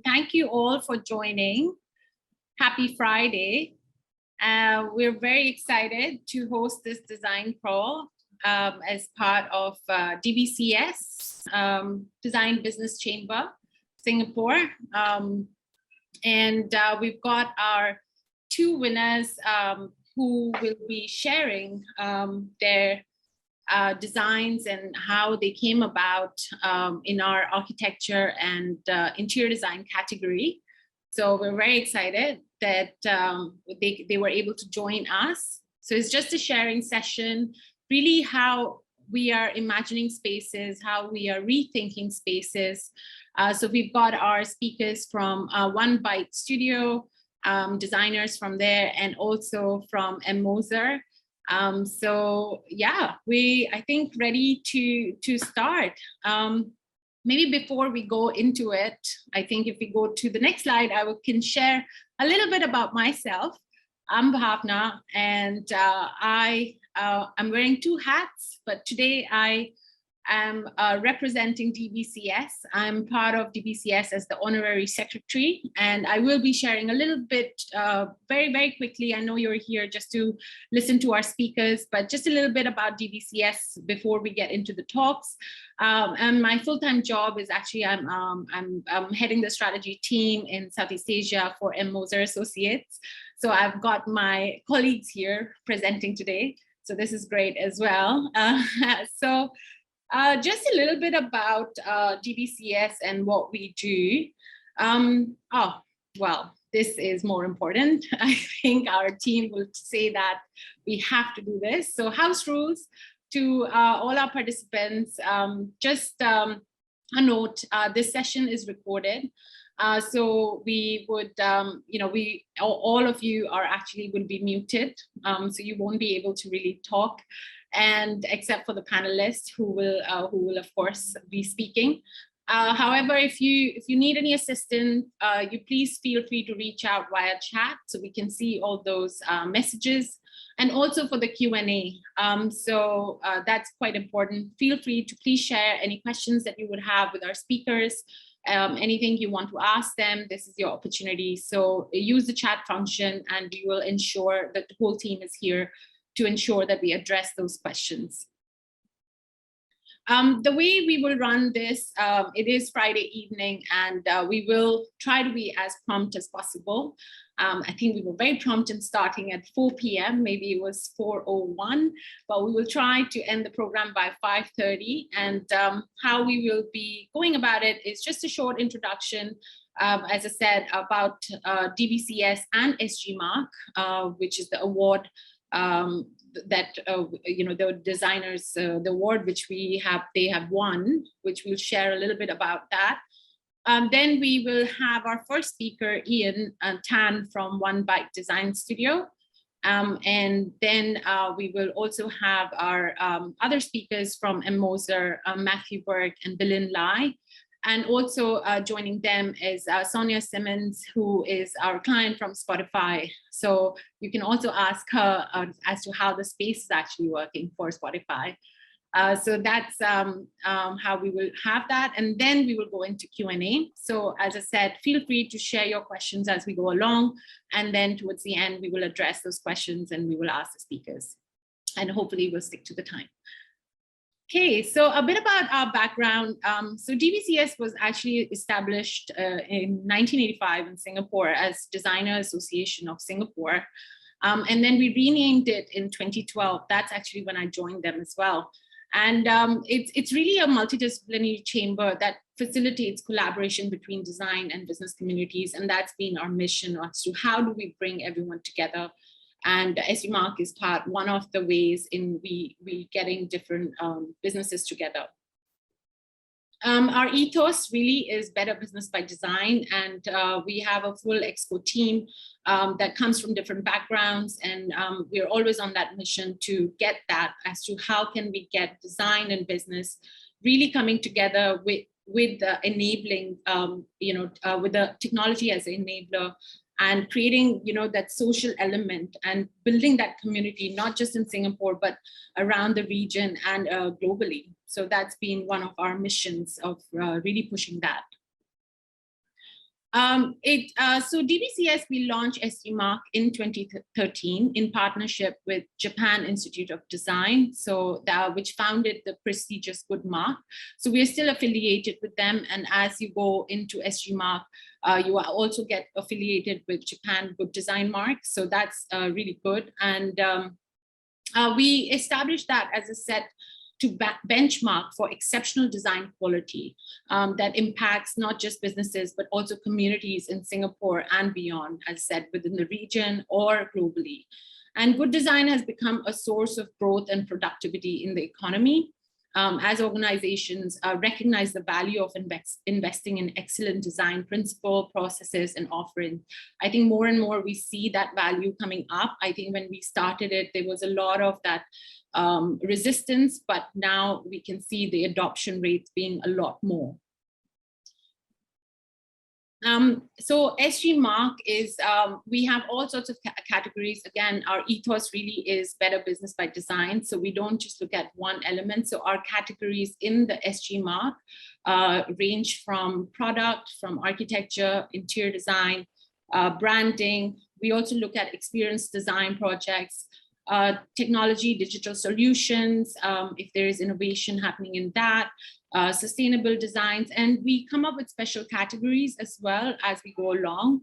Thank you all for joining. Happy Friday. We're very excited to host this design crawl as part of DBCS, Design Business Chamber, Singapore. We've got our two winners who will be sharing their designs and how they came about in our architecture and interior design category. So we're very excited that they were able to join us. So it's just a sharing session, really how we are imagining spaces, how we are rethinking spaces. So we've got our speakers from One Byte Studio, designers from there, and also from Moser. So yeah, I think ready to start. Maybe before we go into it, I think if we go to the next slide, can share a little bit about myself. I'm Bhavna, and I'm wearing two hats, but today I am representing DBCS. I'm part of DBCS as the honorary secretary, and I will be sharing a little bit very, very quickly. I know you're here just to listen to our speakers, but just a little bit about DBCS before we get into the talks. And my full-time job is actually I'm heading the strategy team in Southeast Asia for Moser Associates. So I've got my colleagues here presenting today. So this is great as well. Just a little bit about DBCS and what we do. Well, this is more important. I think our team will say that we have to do this. So house rules to all our participants. Just a note, this session is recorded. So we would, all of you will be muted. So you won't be able to really talk, and except for the panelists who will of course be speaking. However, if you need any assistance, you please feel free to reach out via chat so we can see all those messages, and also for the Q&A. That's quite important. Feel free to please share any questions that you would have with our speakers. Anything you want to ask them, this is your opportunity. So use the chat function, and we will ensure that the whole team is here to ensure that we address those questions. The way we will run this, it is Friday evening, and we will try to be as prompt as possible. I think we were very prompt in starting at 4 p.m. Maybe it was 4:01, but we will try to end the program by 5:30. And how we will be going about it is just a short introduction, as I said, about DBCS and SGMark, which is the award that the designers, the award which they have won, which we'll share a little bit about that. Then we will have our first speaker, Ian Tan from One Byte Design Studio. And then we will also have our other speakers from Moser, Matthew Burke and Bilin Lai. And also joining them is Sonia Simmons, who is our client from Spotify. So you can also ask her as to how the space is actually working for Spotify. So that's how we will have that. And then we will go into Q&A. So as I said, feel free to share your questions as we go along. And then towards the end, we will address those questions and we will ask the speakers. And hopefully we'll stick to the time. Okay, so a bit about our background. So DBCS was actually established in 1985 in Singapore as Designer Association of Singapore. And then we renamed it in 2012. That's actually when I joined them as well. And it's really a multidisciplinary chamber that facilitates collaboration between design and business communities. And that's been our mission as to how do we bring everyone together. And SGMark is one of the ways in we getting different businesses together. Our ethos really is better business by design, and we have a full expo team that comes from different backgrounds, and we're always on that mission to get that as to how can we get design and business really coming together with the enabling, with the technology as an enabler, and creating, that social element and building that community, not just in Singapore, but around the region and globally. So that's been one of our missions of really pushing that. So DBCS, we launched SG Mark in 2013 in partnership with Japan Institute of Design, so which founded the prestigious Good Mark. So we are still affiliated with them, and as you go into SG Mark, you also get affiliated with Japan Good Design Mark. So that's really good, and we established that as a set to benchmark for exceptional design quality that impacts not just businesses, but also communities in Singapore and beyond, as said, within the region or globally. And good design has become a source of growth and productivity in the economy as organizations recognize the value of investing in excellent design principle, processes, and offerings. I think more and more we see that value coming up. I think when we started it, there was a lot of that resistance, but now we can see the adoption rates being a lot more. So SG Mark is, we have all sorts of categories. Again, our ethos really is better business by design. So we don't just look at one element. So our categories in the SG Mark range from product, from architecture, interior design, branding. We also look at experience design projects, technology, digital solutions, if there is innovation happening in that, sustainable designs, and we come up with special categories as well as we go along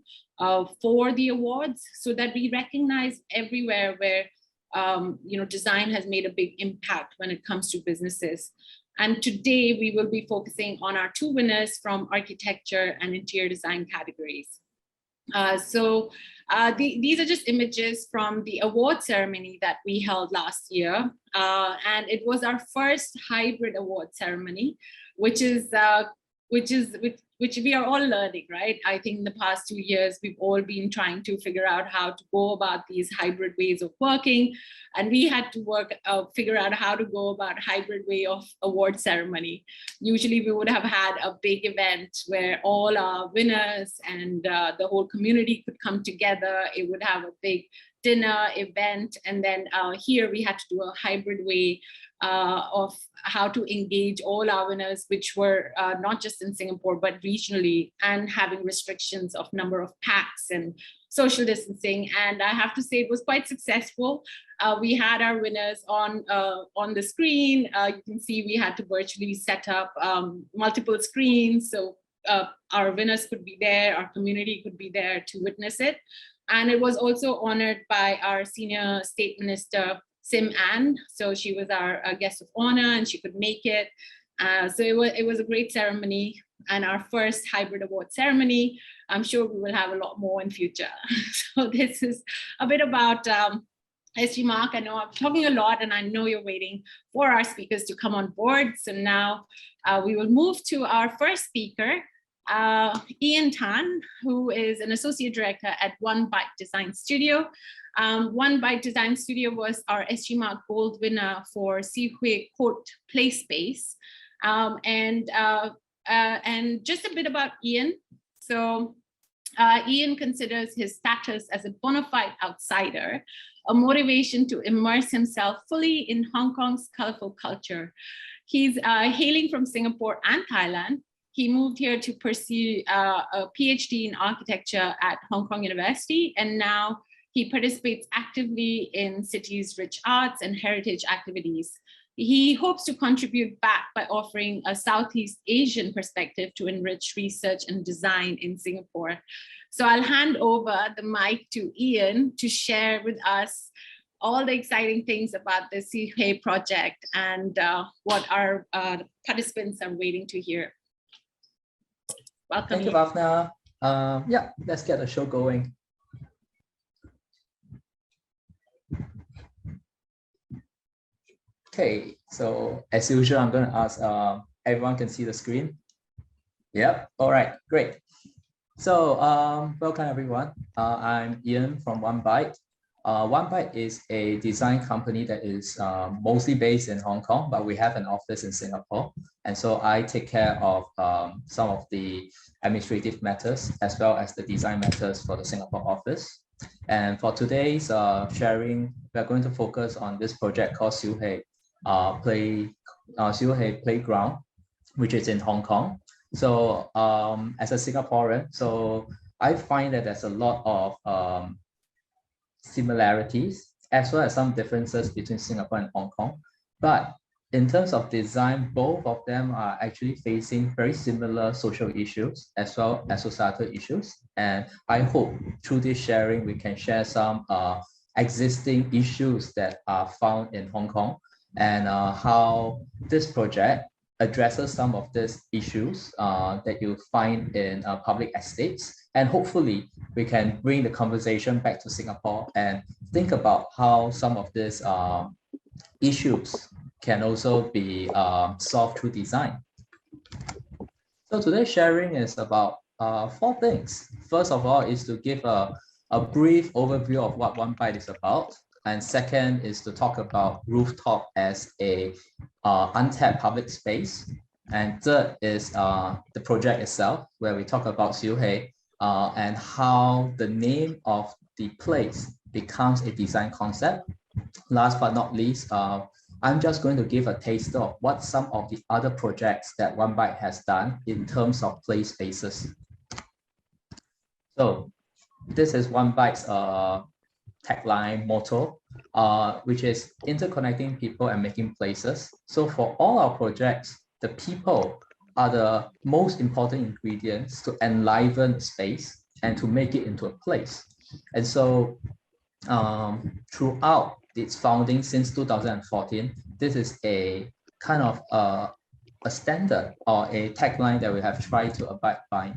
for the awards, so that we recognize everywhere where design has made a big impact when it comes to businesses. And today we will be focusing on our two winners from architecture and interior design categories. These are just images from the award ceremony that we held last year. And it was our first hybrid award ceremony, which we are all learning, right? I think in the past 2 years, we've all been trying to figure out how to go about these hybrid ways of working. And we had to figure out how to go about hybrid way of award ceremony. Usually we would have had a big event where all our winners and the whole community could come together. It would have a big dinner event. And then here we had to do a hybrid way of how to engage all our winners, which were not just in Singapore, but regionally, and having restrictions of number of packs and social distancing. And I have to say it was quite successful. We had our winners on the screen. You can see we had to virtually set up multiple screens. So our winners could be there, our community could be there to witness it. And it was also honored by our senior state minister, Sim Ann. So she was our guest of honor and she could make it. So it was a great ceremony and our first hybrid award ceremony. I'm sure we will have a lot more in future. So this is a bit about SG Mark. I know I'm talking a lot and I know you're waiting for our speakers to come on board. So now we will move to our first speaker, Ian Tan, who is an associate director at One Bite Design Studio. One Bite Design Studio was our SG Mark Gold winner for Siu Hei Court Playspace. And just a bit about Ian. So Ian considers his status as a bona fide outsider a motivation to immerse himself fully in Hong Kong's colorful culture. He's hailing from Singapore and Thailand. He moved here to pursue a PhD in architecture at Hong Kong University, and now he participates actively in city's rich arts and heritage activities. He hopes to contribute back by offering a Southeast Asian perspective to enrich research and design in Singapore. So I'll hand over the mic to Ian to share with us all the exciting things about the Siu Hei project and what our participants are waiting to hear. Welcome. Thank you, Bhavna. Yeah, let's get the show going. Okay, so as usual, I'm going to ask everyone can see the screen. Yep. All right, great. So welcome everyone. I'm Ian from One Bite. One Bite is a design company that is mostly based in Hong Kong, but we have an office in Singapore. And so I take care of some of the administrative matters as well as the design matters for the Singapore office. And for today's sharing, we're going to focus on this project called Siu Hei Playground, which is in Hong Kong. So as a Singaporean, so I find that there's a lot of similarities as well as some differences between Singapore and Hong Kong. But in terms of design, both of them are actually facing very similar social issues as well as societal issues. And I hope through this sharing, we can share some existing issues that are found in Hong Kong and how this project addresses some of these issues that you find in public estates. And hopefully we can bring the conversation back to Singapore and think about how some of these issues can also be solved through design. So today's sharing is about four things. First of all is to give a brief overview of what One Byte is about. And second is to talk about rooftop as a untapped public space. And third is the project itself, where we talk about Siu Hei and how the name of the place becomes a design concept. Last but not least, I'm just going to give a taster of what some of the other projects that One Byte has done in terms of play spaces. So this is One Byte's tagline motto, which is interconnecting people and making places. So for all our projects, the people are the most important ingredients to enliven space and to make it into a place. And so throughout its founding since 2014, this is a kind of a standard or a tagline that we have tried to abide by.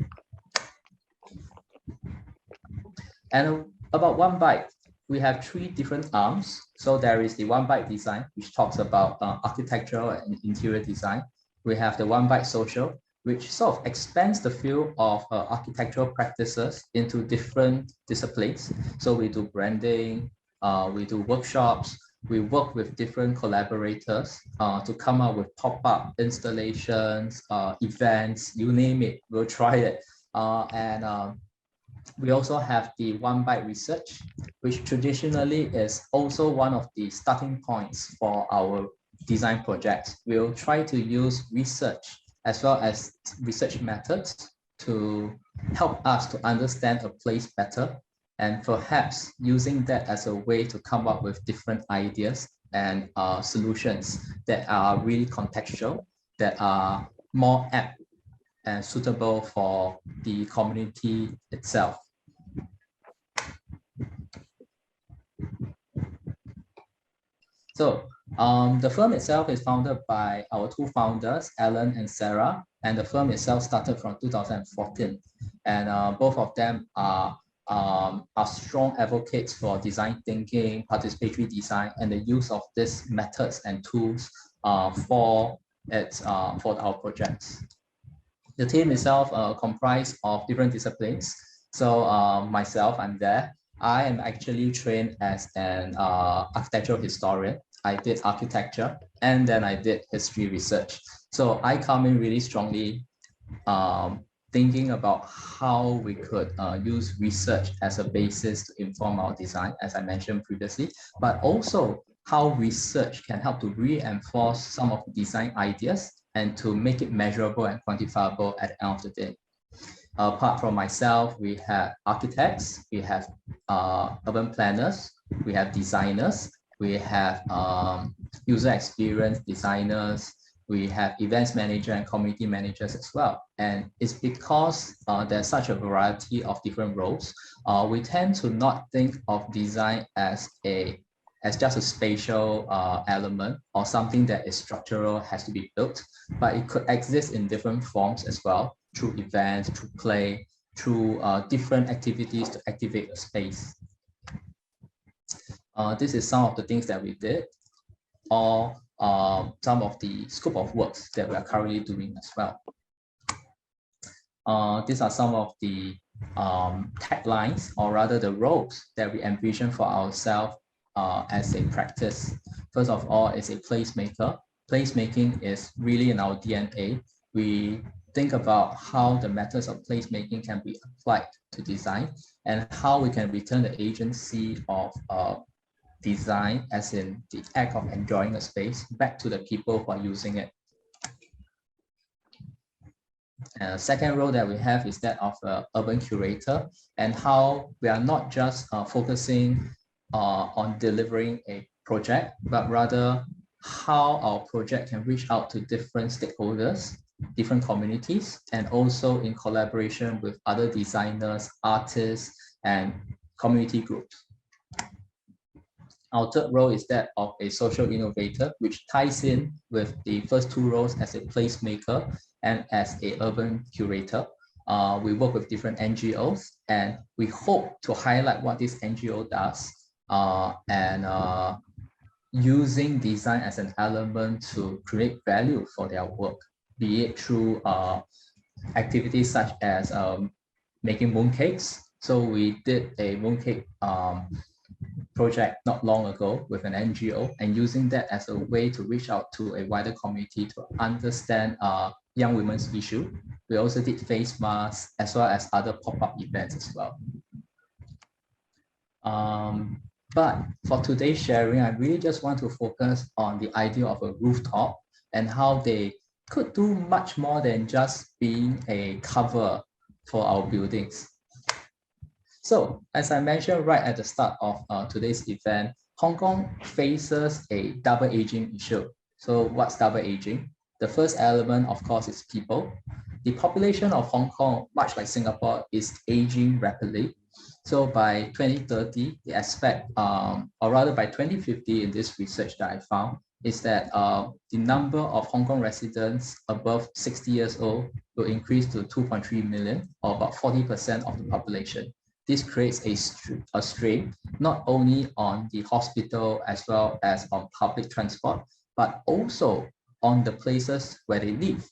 And about One Byte, we have three different arms. So there is the One Byte design, which talks about architectural and interior design. We have the One Byte social, which sort of expands the field of architectural practices into different disciplines. So we do branding, we do workshops, we work with different collaborators to come up with pop-up installations, events, you name it, we'll try it. We also have the One Byte research, which traditionally is also one of the starting points for our design projects. We'll try to use research as well as research methods to help us to understand a place better, and perhaps using that as a way to come up with different ideas and solutions that are really contextual, that are more apt and suitable for the community itself. So the firm itself is founded by our two founders, Alan and Sarah, and the firm itself started from 2014. And both of them are strong advocates for design thinking, participatory design, and the use of these methods and tools for our projects. The team itself comprised of different disciplines. So myself, I'm there. I am actually trained as an architectural historian. I did architecture and then I did history research. So I come in really strongly thinking about how we could use research as a basis to inform our design, as I mentioned previously, but also how research can help to reinforce some of the design ideas and to make it measurable and quantifiable at the end of the day. Apart from myself, we have architects, we have urban planners, we have designers, we have user experience designers, we have events manager and community managers as well. And it's because there's such a variety of different roles, we tend to not think of design as just a spatial element or something that is structural, has to be built, but it could exist in different forms as well, through events, through play, through different activities to activate a space. This is some of the things that we did, or some of the scope of works that we are currently doing as well. These are some of the taglines, or rather the roles that we envision for ourselves as a practice. First of all, is a placemaker. Placemaking is really in our DNA. We think about how the methods of placemaking can be applied to design and how we can return the agency of design, as in the act of enjoying a space, back to the people who are using it. Second role that we have is that of urban curator, and how we are not just focusing on delivering a project, but rather how our project can reach out to different stakeholders, different communities, and also in collaboration with other designers, artists, and community groups. Our third role is that of a social innovator, which ties in with the first two roles as a placemaker and as a urban curator. We work with different NGOs, and we hope to highlight what this NGO does, and using design as an element to create value for their work, be it through activities such as making mooncakes. So we did a mooncake project not long ago with an NGO, and using that as a way to reach out to a wider community to understand young women's issue. We also did face masks as well as other pop-up events as well. But for today's sharing, I really just want to focus on the idea of a rooftop and how they could do much more than just being a cover for our buildings. So as I mentioned right at the start of today's event, Hong Kong faces a double aging issue. So what's double aging? The first element, of course, is people. The population of Hong Kong, much like Singapore, is aging rapidly. So by 2030, they expect, or rather by 2050 in this research that I found, is that the number of Hong Kong residents above 60 years old will increase to 2.3 million, or about 40% of the population. This creates a strain not only on the hospital as well as on public transport, but also on the places where they live.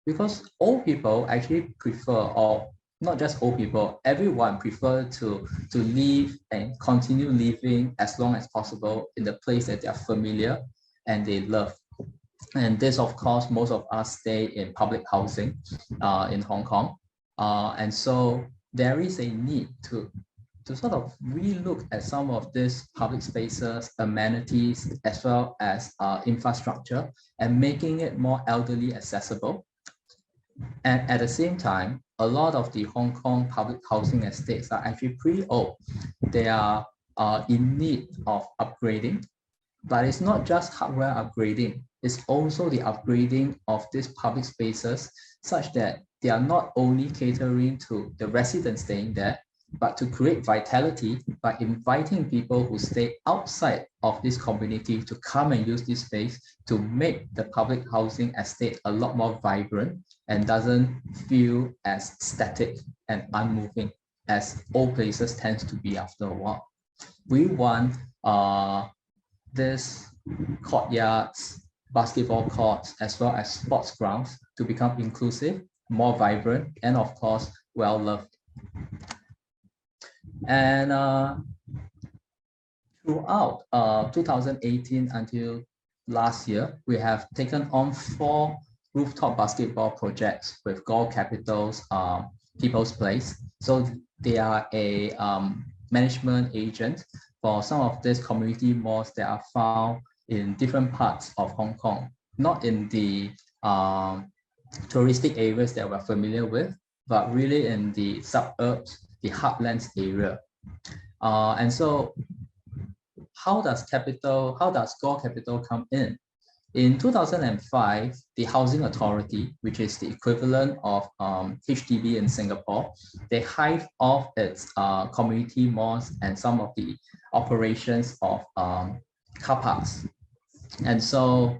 Because old people actually prefer, or not just old people, everyone prefer to live and continue living as long as possible in the place that they are familiar and they love. And this, of course, most of us stay in public housing in Hong Kong. And so there is a need to sort of relook at some of these public spaces, amenities, as well as infrastructure, and making it more elderly accessible. And at the same time, a lot of the Hong Kong public housing estates are actually pretty old. They are in need of upgrading, but it's not just hardware upgrading, it's also the upgrading of these public spaces such that they are not only catering to the residents staying there, but to create vitality by inviting people who stay outside of this community to come and use this space to make the public housing estate a lot more vibrant and doesn't feel as static and unmoving as old places tends to be after a while. We want this courtyards, basketball courts, as well as sports grounds to become inclusive, more vibrant, and of course, well-loved. And throughout 2018 until last year, we have taken on 4 rooftop basketball projects with Gore Capital's People's Place. So they are a management agent for some of these community malls that are found in different parts of Hong Kong, not in the touristic areas that we're familiar with, but really in the suburbs, the heartlands area. And so how does Gore Capital come in? In 2005, the Housing Authority, which is the equivalent of HDB in Singapore, they hived off its community malls and some of the operations of car parks. And so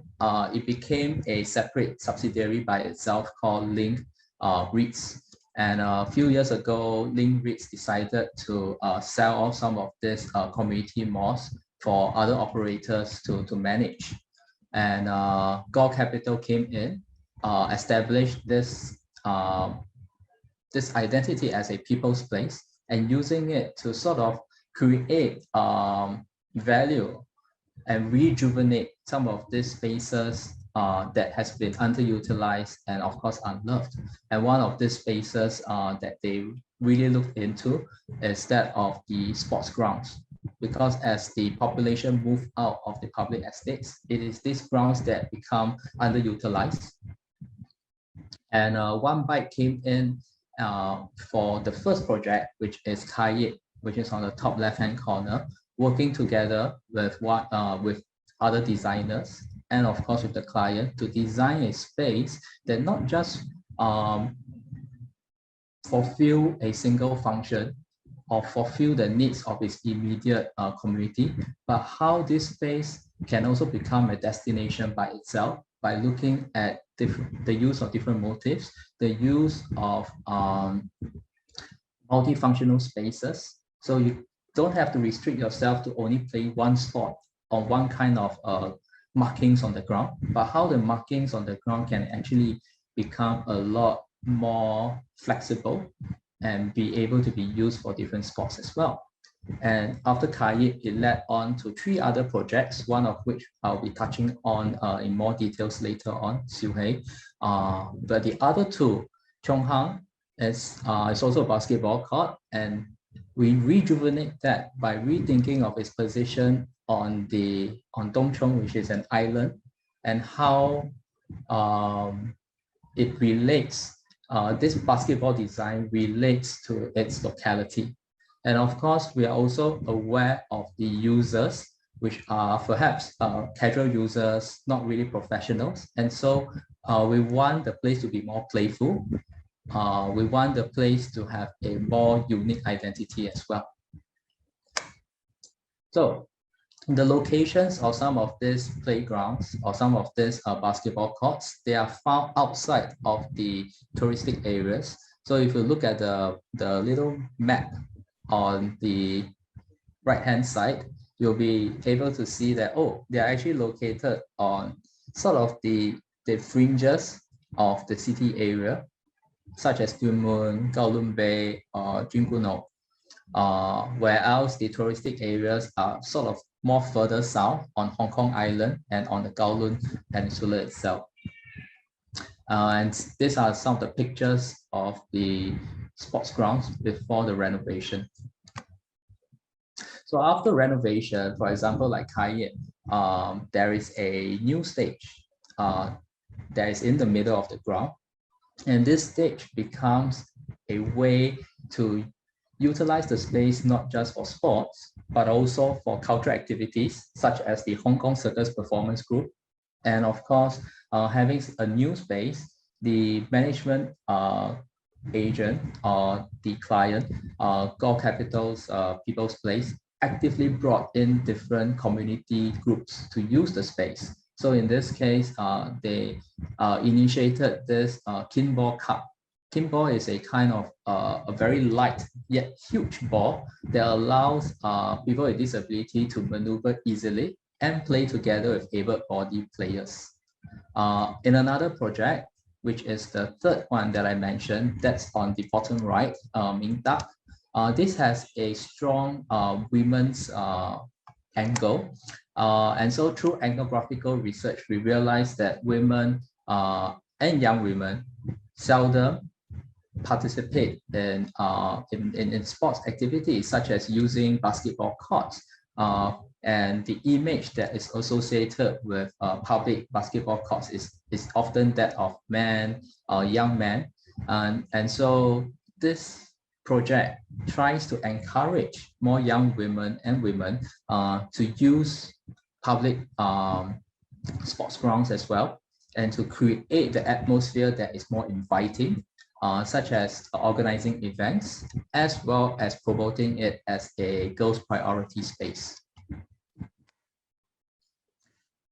it became a separate subsidiary by itself called Link REITs. And a few years ago, Link REITs decided to sell off some of these community malls for other operators to manage. And Gore Capital came in, established this identity as a people's place, and using it to sort of create value and rejuvenate some of these spaces that has been underutilized and of course unloved. And one of these spaces that they really looked into is that of the sports grounds. Because as the population move out of the public estates, it is these grounds that become underutilized. And One Byte came in for the first project, which is Kayit, which is on the top left-hand corner, working together with other designers and of course with the client to design a space that not just fulfill a single function or fulfill the needs of its immediate community, but how this space can also become a destination by itself by looking at the use of different motifs, the use of multifunctional spaces. So you don't have to restrict yourself to only play one spot or one kind of markings on the ground, but how the markings on the ground can actually become a lot more flexible and be able to be used for different spots as well. And after Kayit, it led on to 3 other projects, one of which I'll be touching on in more details later on, Siu Hei. But the other 2, Chonghang is also a basketball court, and we rejuvenate that by rethinking of its position on Dongchong, which is an island, and how it relates, this basketball design relates to its locality. And of course, we are also aware of the users, which are perhaps casual users, not really professionals. And so we want the place to be more playful. We want the place to have a more unique identity as well. So the locations of some of these playgrounds or some of these basketball courts, they are found outside of the touristic areas. So if you look at the little map on the right-hand side, you'll be able to see that, oh, they are actually located on sort of the fringes of the city area, such as Dunmun, Kowloon Bay, or Jinguno, whereas the touristic areas are sort of more further south on Hong Kong Island and on the Kowloon Peninsula itself. And these are some of the pictures of the sports grounds before the renovation. So after renovation, for example, like Kayit, there is a new stage that is in the middle of the ground. And this stage becomes a way to utilize the space not just for sports, but also for cultural activities, such as the Hong Kong Circus Performance Group. And of course, having a new space, the management agent or the client, Gore Capital's People's Place, actively brought in different community groups to use the space. So in this case, they initiated this Kinball Cup. Kinball is a kind of a very light yet huge ball that allows people with disability to maneuver easily and play together with able-bodied players. In another project, which is the third one that I mentioned, that's on the bottom right, Ming Tak. This has a strong women's angle. And so through ethnographical research, we realized that women and young women seldom participate in sports activities, such as using basketball courts. And the image that is associated with public basketball courts is often that of men, young men. And so this project tries to encourage more young women and women to use public sports grounds as well, and to create the atmosphere that is more inviting, such as organizing events, as well as promoting it as a girls' priority space.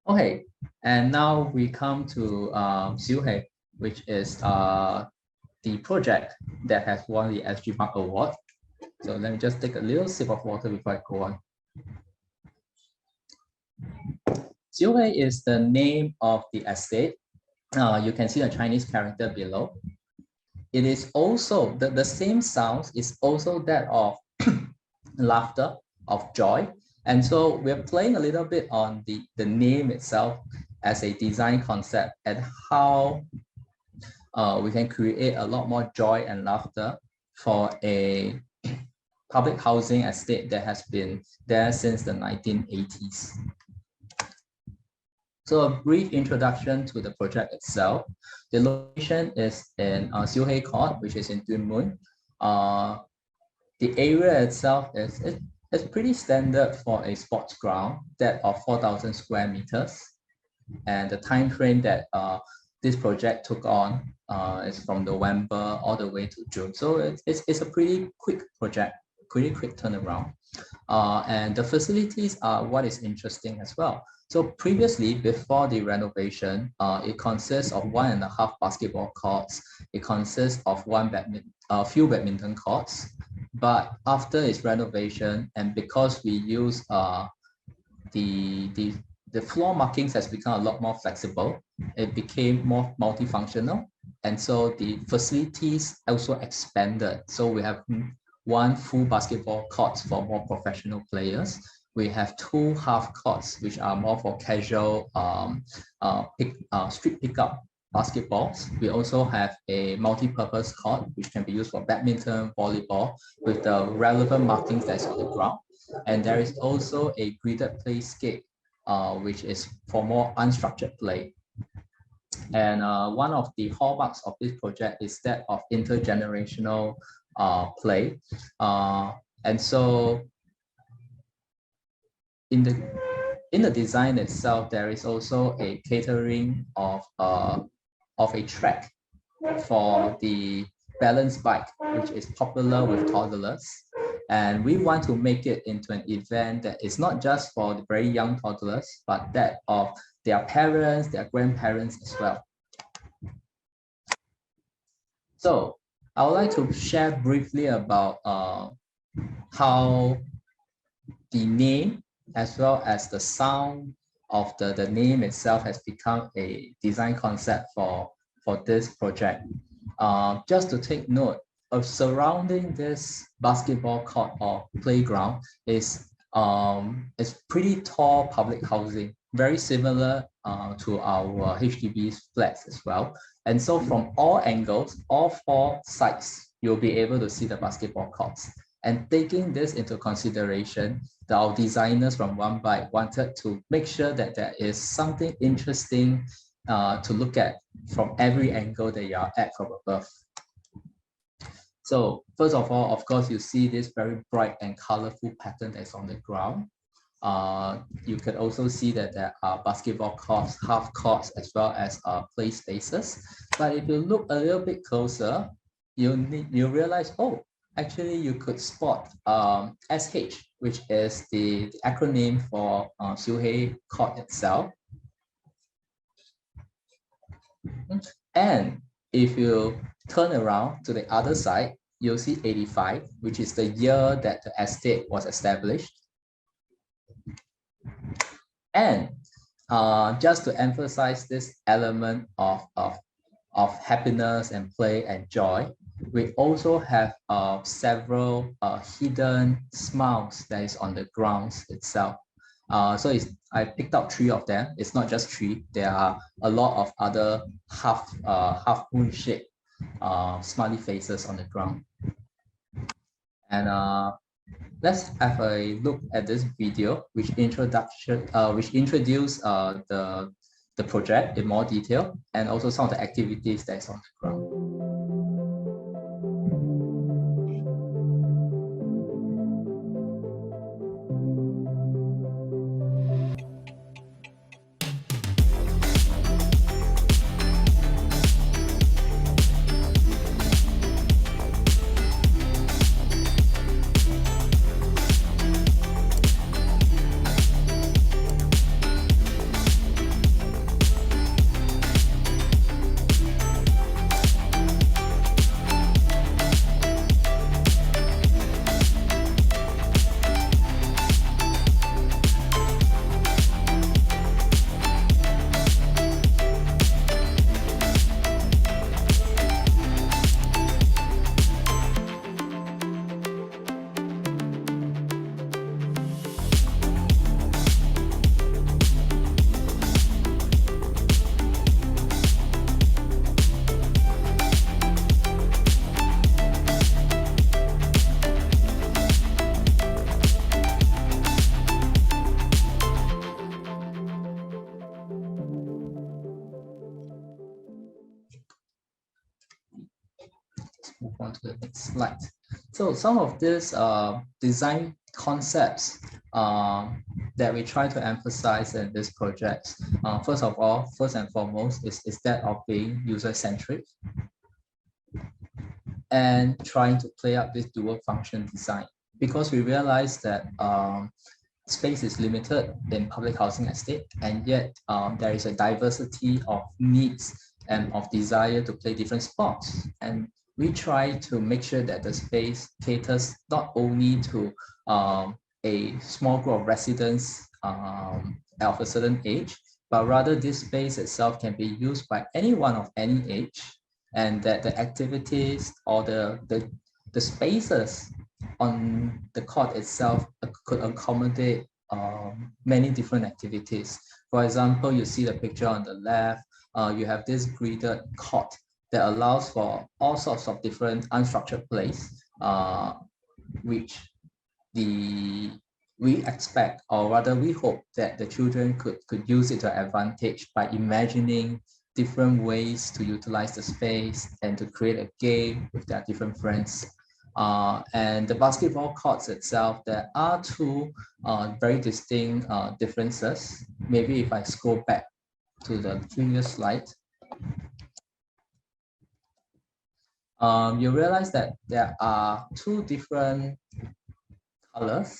Okay, and now we come to Siu Hei, which is the project that has won the SG Mark Award. So let me just take a little sip of water before I go on. Siu Hei is the name of the estate. You can see the Chinese character below. It is also, the same sound is also that of laughter, of joy. And so we're playing a little bit on the name itself as a design concept and how we can create a lot more joy and laughter for a public housing estate that has been there since the 1980s. So a brief introduction to the project itself. The location is in Siu Hei Court, which is in Tuen Mun. The area itself is pretty standard for a sports ground, that of 4,000 square meters. And the time frame that this project took on is from November all the way to June. So it's a pretty quick project, pretty quick turnaround. And the facilities are what is interesting as well. So previously, before the renovation, it consists of 1.5 basketball courts. It consists of a few badminton courts. But after its renovation, and because we use the floor markings has become a lot more flexible, it became more multifunctional. And so the facilities also expanded. So we have 1 full basketball court for more professional players. We have 2 half courts, which are more for casual street pickup basketballs. We also have a multi-purpose court, which can be used for badminton, volleyball, with the relevant markings that's on the ground. And there is also a gridded playscape, which is for more unstructured play. And one of the hallmarks of this project is that of intergenerational play. And so in the design itself, there is also a catering of a track for the balance bike, which is popular with toddlers. And we want to make it into an event that is not just for the very young toddlers, but that of their parents, their grandparents as well. So I would like to share briefly about how the name as well as the sound of the name itself has become a design concept for this project. Just to take note, of surrounding this basketball court or playground is pretty tall public housing, very similar to our HDB's flats as well. And so from all angles, all 4 sides, you'll be able to see the basketball courts. And taking this into consideration, our designers from One Byte wanted to make sure that there is something interesting to look at from every angle that you are at from above. So first of all, of course, you see this very bright and colorful pattern that's on the ground. You can also see that there are basketball courts, half courts, as well as play spaces. But if you look a little bit closer, you realize, oh, actually you could spot SH, which is the acronym for Siu Hei Court itself. And if you turn around to the other side, you'll see 85, which is the year that the estate was established. And just to emphasize this element of happiness and play and joy, we also have several hidden smiles that is on the grounds itself. So I picked out 3 of them. It's not just 3. There are a lot of other half moon shaped smiley faces on the ground. And let's have a look at this video, which introduces the project in more detail, and also some of the activities that's on the ground. on to the next slide. So some of these design concepts that we try to emphasize in this project, first and foremost, is that of being user-centric and trying to play up this dual function design, because we realize that space is limited in public housing estate, and yet there is a diversity of needs and of desire to play different sports. And we try to make sure that the space caters not only to a small group of residents of a certain age, but rather this space itself can be used by anyone of any age, and that the activities or the spaces on the court itself could accommodate many different activities. For example, you see the picture on the left, you have this gridded court that allows for all sorts of different unstructured plays, which we expect, or rather we hope, that the children could use it to advantage by imagining different ways to utilize the space and to create a game with their different friends. And the basketball courts itself, there are two very distinct differences. Maybe if I scroll back to the previous slide, you realize that there are two different colors.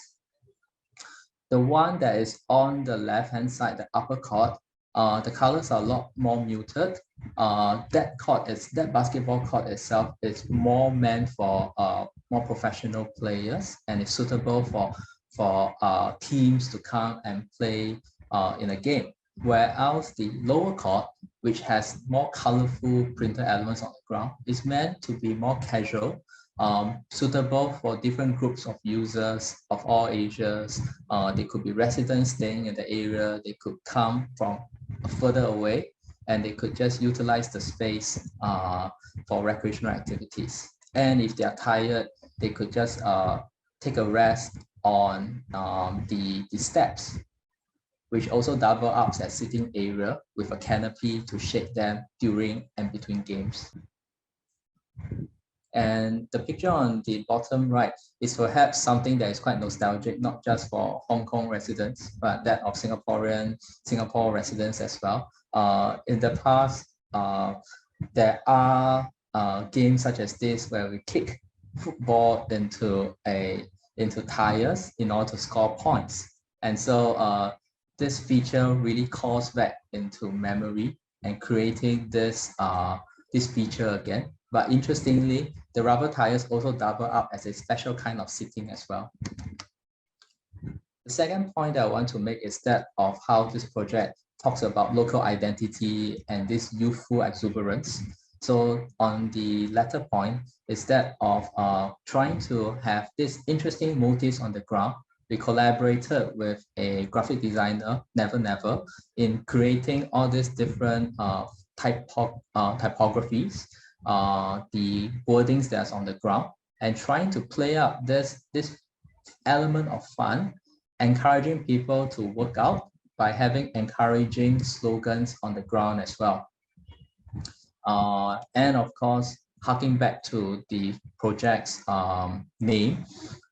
The one that is on the left-hand side, the upper court, the colors are a lot more muted. That basketball court itself is more meant for more professional players, and is suitable for teams to come and play in a game. Whereas the lower court, which has more colorful printed elements on the ground, is meant to be more casual, suitable for different groups of users of all ages. They could be residents staying in the area, they could come from further away, and they could just utilize the space for recreational activities. And if they are tired, they could just take a rest on the steps, which also double up as sitting area with a canopy to shade them during and between games. And the picture on the bottom right is perhaps something that is quite nostalgic, not just for Hong Kong residents, but that of Singapore residents as well. In the past, there are games such as this where we kick football into tires in order to score points. And so this feature really calls back into memory and creating this feature again. But interestingly, the rubber tires also double up as a special kind of seating as well. The second point that I want to make is that of how this project talks about local identity and this youthful exuberance. So on the latter point is that of trying to have these interesting motifs on the ground. We collaborated with a graphic designer, Never, in creating all these different typographies, the wordings that's on the ground, and trying to play up this element of fun, encouraging people to work out by having encouraging slogans on the ground as well. And of course, harking back to the project's name,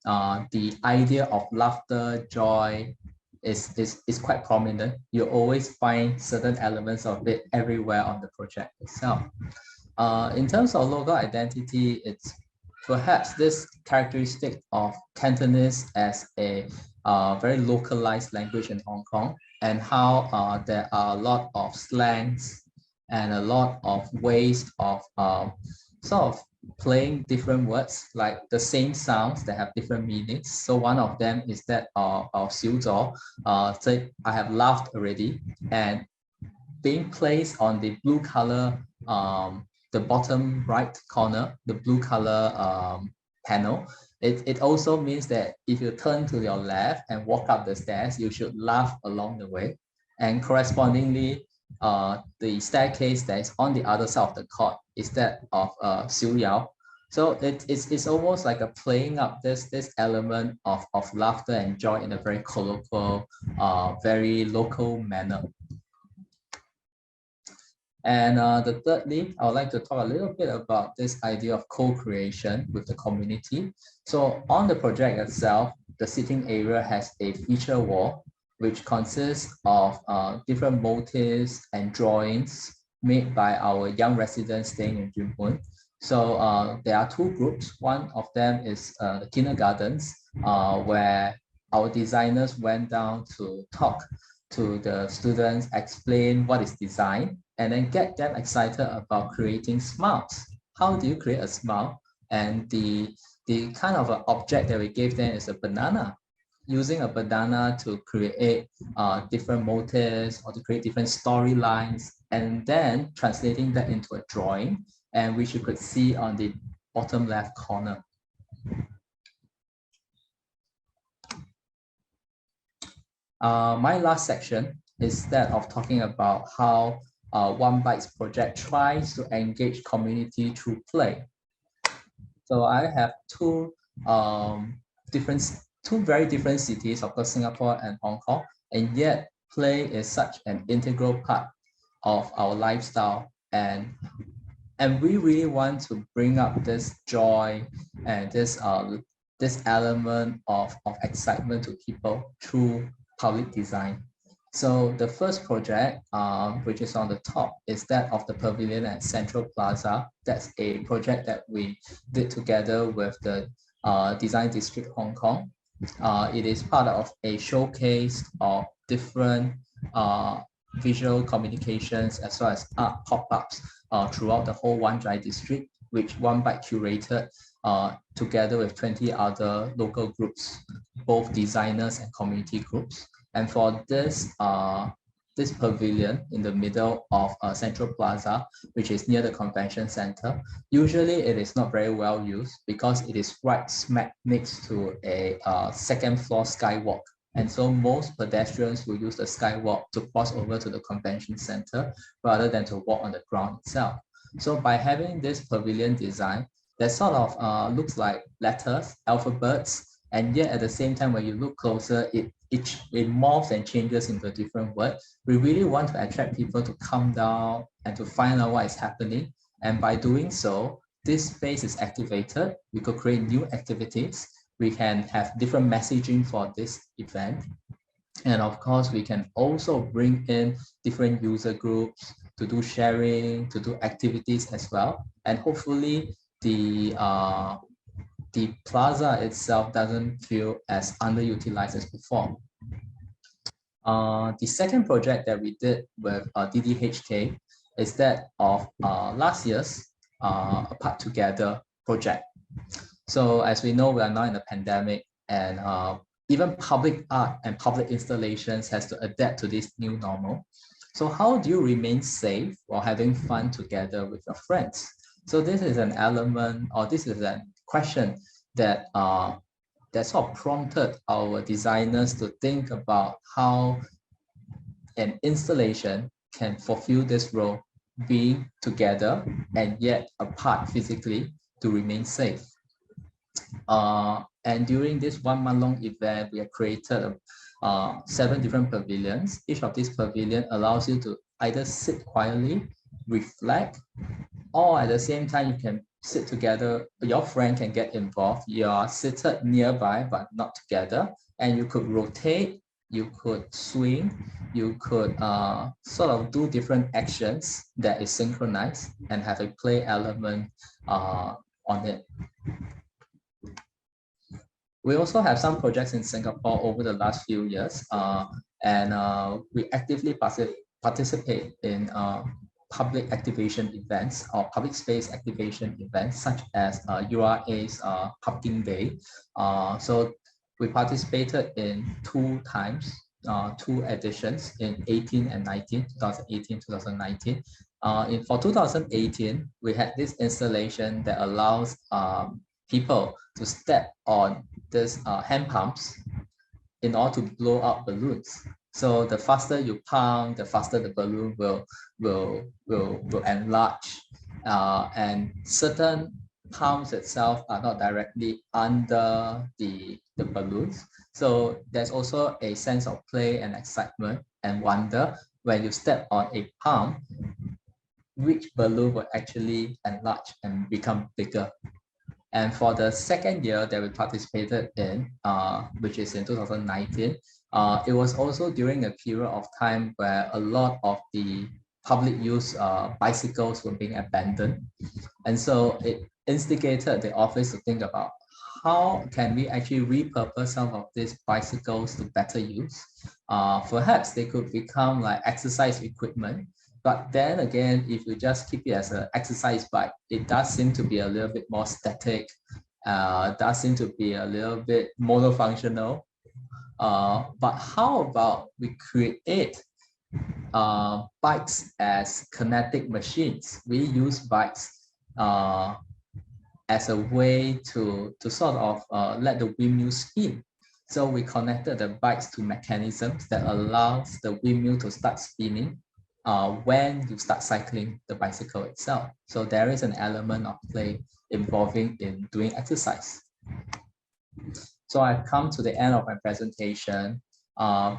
the idea of laughter, joy is quite prominent. You always find certain elements of it everywhere on the project itself. In terms of local identity, it's perhaps this characteristic of Cantonese as a very localized language in Hong Kong, and how there are a lot of slangs and a lot of ways of sort of playing different words, like the same sounds that have different meanings. So one of them is that of Siu say, I have laughed already, and being placed on the blue color, the bottom right corner, the blue color panel, it also means that if you turn to your left and walk up the stairs, you should laugh along the way. And correspondingly, the staircase that is on the other side of the court is that of Siu Yao. So it's almost like a playing up this element of laughter and joy in a very colloquial, very local manner. And the thirdly, I would like to talk a little bit about this idea of co-creation with the community. So on the project itself, the sitting area has a feature wall, which consists of different motifs and drawings made by our young residents staying in Jimpun. So there are two groups. One of them is the kindergartens, where our designers went down to talk to the students, explain what is design, and then get them excited about creating smiles. How do you create a smile? And the kind of object that we gave them is a banana. Using a banana to create different motifs or to create different storylines, and then translating that into a drawing, and which you could see on the bottom left corner. My last section is that of talking about how One Byte's project tries to engage community through play. So I have two very different cities, of course, Singapore and Hong Kong, and yet play is such an integral part of our lifestyle, and we really want to bring up this joy and this element of excitement to people through public design. So the first project, which is on the top, is that of the pavilion at Central Plaza. That's a project that we did together with the Design District Hong Kong. It is part of a showcase of different visual communications as well as art pop-ups throughout the whole Wan Chai district, which One Byte curated together with 20 other local groups, both designers and community groups. And for this this pavilion in the middle of Central Plaza, which is near the convention center, usually it is not very well used because it is right smack next to a second floor skywalk. And so most pedestrians will use the skywalk to cross over to the convention center rather than to walk on the ground itself. So by having this pavilion design, that sort of looks like letters, alphabets, and yet at the same time, when you look closer, it morphs and changes into a different word. We really want to attract people to come down and to find out what is happening. And by doing so, this space is activated. We could create new activities. We can have different messaging for this event. And of course, we can also bring in different user groups to do sharing, to do activities as well. And hopefully the plaza itself doesn't feel as underutilized as before. The second project that we did with DDHK is that of last year's Apart Together project. So as we know, we are now in a pandemic, and even public art and public installations has to adapt to this new normal. So how do you remain safe while having fun together with your friends? So this is an element, or this is a question that that sort of prompted our designers to think about how an installation can fulfill this role, being together and yet apart physically to remain safe. And during this 1 month long event, we have created 7 different pavilions. Each of these pavilions allows you to either sit quietly, reflect, or at the same time, you can sit together. Your friend can get involved. You are seated nearby, but not together. And you could rotate, you could swing, you could sort of do different actions that is synchronized and have a play element on it. We also have some projects in Singapore over the last few years, and we actively participate in public activation events or public space activation events, such as URA's Pumpkin Day. So we participated in 2 times, 2 editions in 18 and 19, 2018, 2019. For 2018, we had this installation that allows people to step on this hand pumps in order to blow up balloons. So the faster you pump, the faster the balloon will enlarge. And certain pumps itself are not directly under the balloons. So there's also a sense of play and excitement and wonder when you step on a pump. which balloon will actually enlarge and become bigger. And for the second year that we participated in, which is in 2019, it was also during a period of time where a lot of the public use bicycles were being abandoned. And so it instigated the office to think about how can we actually repurpose some of these bicycles to better use. Perhaps they could become like exercise equipment. But then again, if you just keep it as an exercise bike, it does seem to be a little bit more static, does seem to be a little bit monofunctional. But how about we create bikes as kinetic machines? We use bikes as a way to sort of let the windmill spin. So we connected the bikes to mechanisms that allows the windmill to start spinning when you start cycling the bicycle itself. So there is an element of play involving in doing exercise. So I've come to the end of my presentation.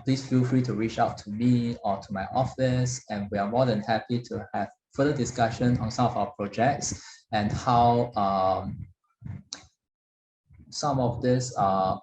Please feel free to reach out to me or to my office, and we are more than happy to have further discussion on some of our projects and how some of these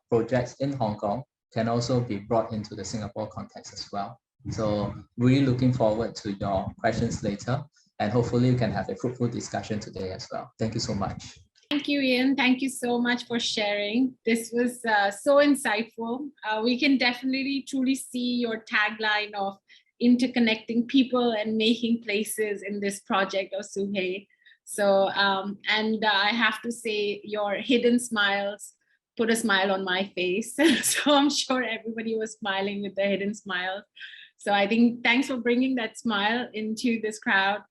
projects in Hong Kong can also be brought into the Singapore context as well. So really looking forward to your questions later, and hopefully we can have a fruitful discussion today as well. Thank you so much. Thank you, Ian. Thank you so much for sharing. This was so insightful. We can definitely truly see your tagline of interconnecting people and making places in this project of Siu Hei. So, I have to say your hidden smiles put a smile on my face. So I'm sure everybody was smiling with their hidden smiles. So I think thanks for bringing that smile into this crowd.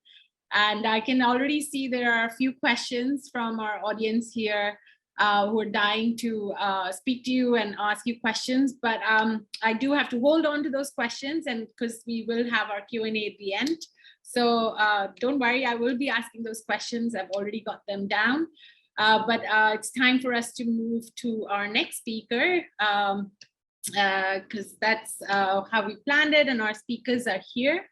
And I can already see there are a few questions from our audience here who are dying to speak to you and ask you questions. But I do have to hold on to those questions, and because we will have our Q&A at the end. So don't worry, I will be asking those questions. I've already got them down. But it's time for us to move to our next speaker, because that's how we planned it, and our speakers are here.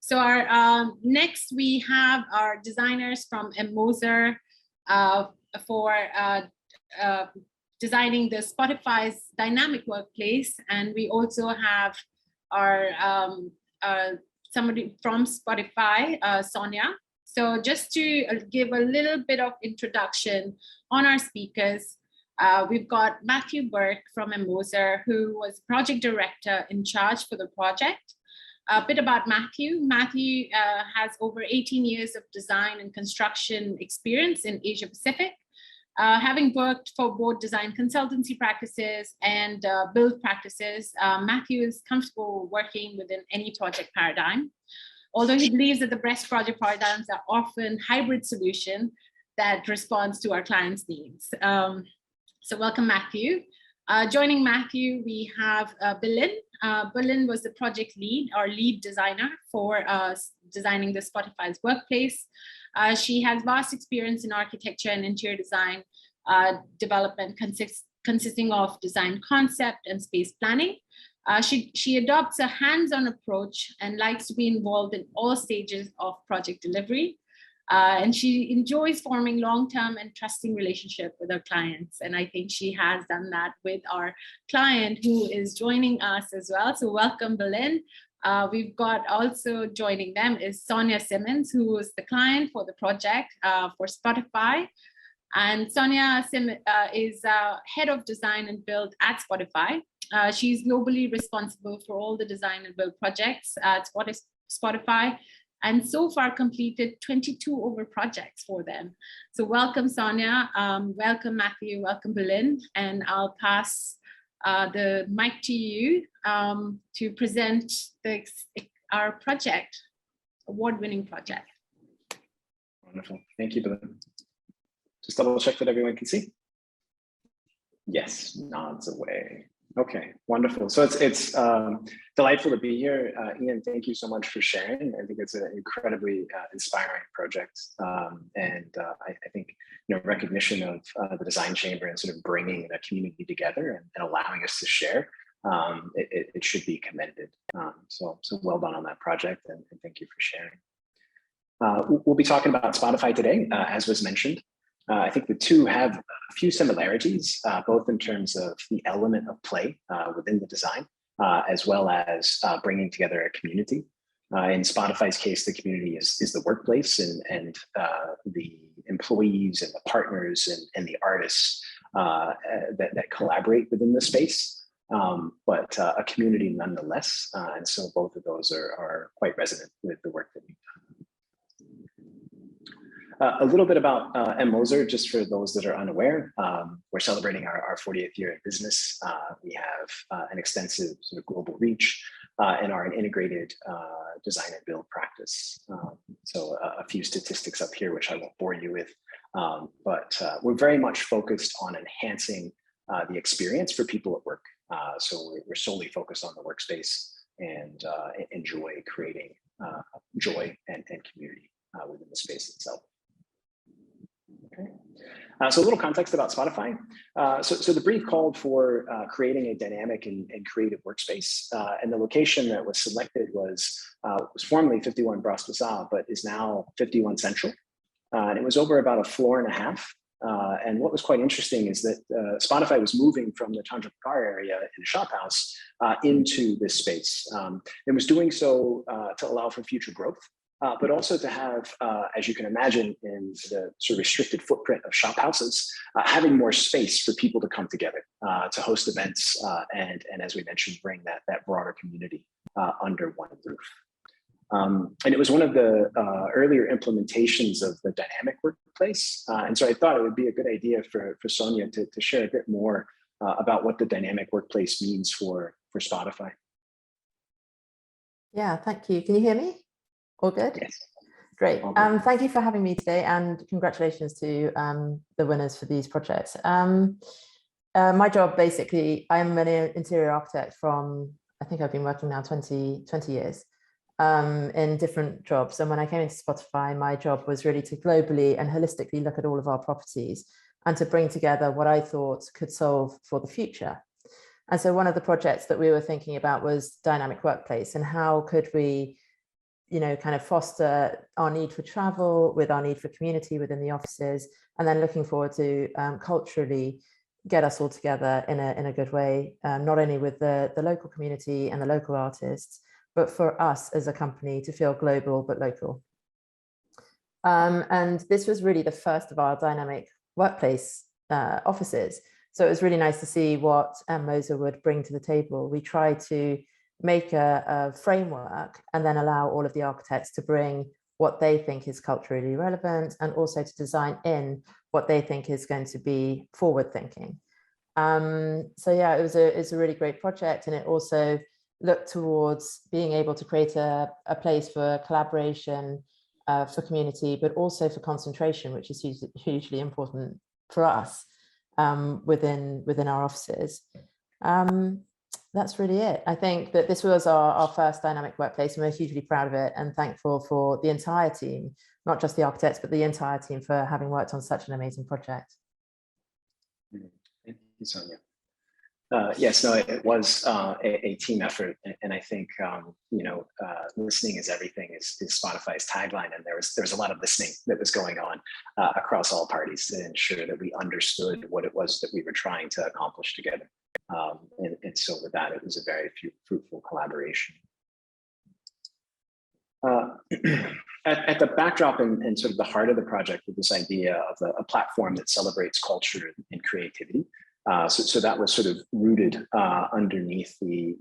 So our next, we have our designers from Moser for designing the Spotify's dynamic workplace, and we also have our somebody from Spotify, Sonia. So just to give a little bit of introduction on our speakers, we've got Matthew Burke from Moser, who was project director in charge for the project. A bit about Matthew. Matthew has over 18 years of design and construction experience in Asia Pacific, having worked for both design consultancy practices and build practices. Matthew is comfortable working within any project paradigm, although he believes that the best project paradigms are often hybrid solution that responds to our clients' needs. So welcome, Matthew. Joining Matthew, we have Bilin. Bilin was the project lead, or lead designer for designing the Spotify's workplace. She has vast experience in architecture and interior design development, consisting of design concept and space planning. She adopts a hands-on approach and likes to be involved in all stages of project delivery. And she enjoys forming long-term and trusting relationship with her clients. And I think she has done that with our client who is joining us as well. So welcome, Bilin. We've got also joining them is Sonia Simmons, who was the client for the project for Spotify. And Sonia is head of design and build at Spotify. She's globally responsible for all the design and build projects at Spotify, and so far completed 22 over projects for them. So welcome, Sonia, welcome, Matthew, welcome, Bilin, and I'll pass the mic to you to present our project, award-winning project. Wonderful, thank you, Bilin. Just double check that everyone can see. Yes, nods away. Okay, wonderful. So it's delightful to be here. Ian, thank you so much for sharing. I think it's an incredibly inspiring project. And I think, recognition of the design chamber and sort of bringing a community together and allowing us to share, it should be commended. So well done on that project, and thank you for sharing. We'll be talking about Spotify today, as was mentioned. I think the two have a few similarities, both in terms of the element of play within the design, as well as bringing together a community. In Spotify's case, the community is the workplace and the employees and the partners and the artists that collaborate within the space, but a community nonetheless. And so both of those are quite resonant with the work that we've done. A little bit about Moser, just for those that are unaware. We're celebrating our 40th year in business. We have an extensive sort of global reach and are an integrated design and build practice. So a few statistics up here, which I won't bore you with, but we're very much focused on enhancing the experience for people at work. So we're solely focused on the workspace and enjoy creating joy and community within the space itself. Okay. So a little context about Spotify. So the brief called for creating a dynamic and creative workspace, and the location that was selected was formerly 51 Bras Basah, but is now 51 Central. And it was over about a floor and a half. And what was quite interesting is that Spotify was moving from the Tanjung Pakar area in a shop house into this space. It was doing so to allow for future growth. But also to have, as you can imagine, in the sort of restricted footprint of shop houses, having more space for people to come together, to host events, and as we mentioned, bring that broader community under one roof. And it was one of the earlier implementations of the dynamic workplace. And so I thought it would be a good idea for Sonia to share a bit more about what the dynamic workplace means for Spotify. Yeah, thank you. Can you hear me? All good? Yes. Great. Thank you for having me today, and congratulations to the winners for these projects. My job, basically, I'm an interior architect from, I think I've been working now 20 years in different jobs. And when I came into Spotify, my job was really to globally and holistically look at all of our properties and to bring together what I thought could solve for the future. And so one of the projects that we were thinking about was dynamic workplace, and how could we kind of foster our need for travel with our need for community within the offices, and then looking forward to culturally get us all together in a good way, not only with the local community and the local artists, but for us as a company to feel global but local. And this was really the first of our dynamic workplace offices. So it was really nice to see what Moser would bring to the table. We tried to make a framework and then allow all of the architects to bring what they think is culturally relevant, and also to design in what they think is going to be forward thinking. So yeah, it's a really great project, and it also looked towards being able to create a place for collaboration, for community, but also for concentration, which is hugely important for us within our offices. That's really it. I think that this was our first dynamic workplace, and we're hugely proud of it and thankful for the entire team, not just the architects, but the entire team for having worked on such an amazing project. Thank you, Sonia. Yes, no, it was a team effort, and I think listening is everything is Spotify's tagline, and there was a lot of listening that was going on across all parties to ensure that we understood what it was that we were trying to accomplish together. And so with that, it was a very fruitful collaboration. At the backdrop and sort of the heart of the project, with this idea of a platform that celebrates culture and creativity. So that was sort of rooted underneath the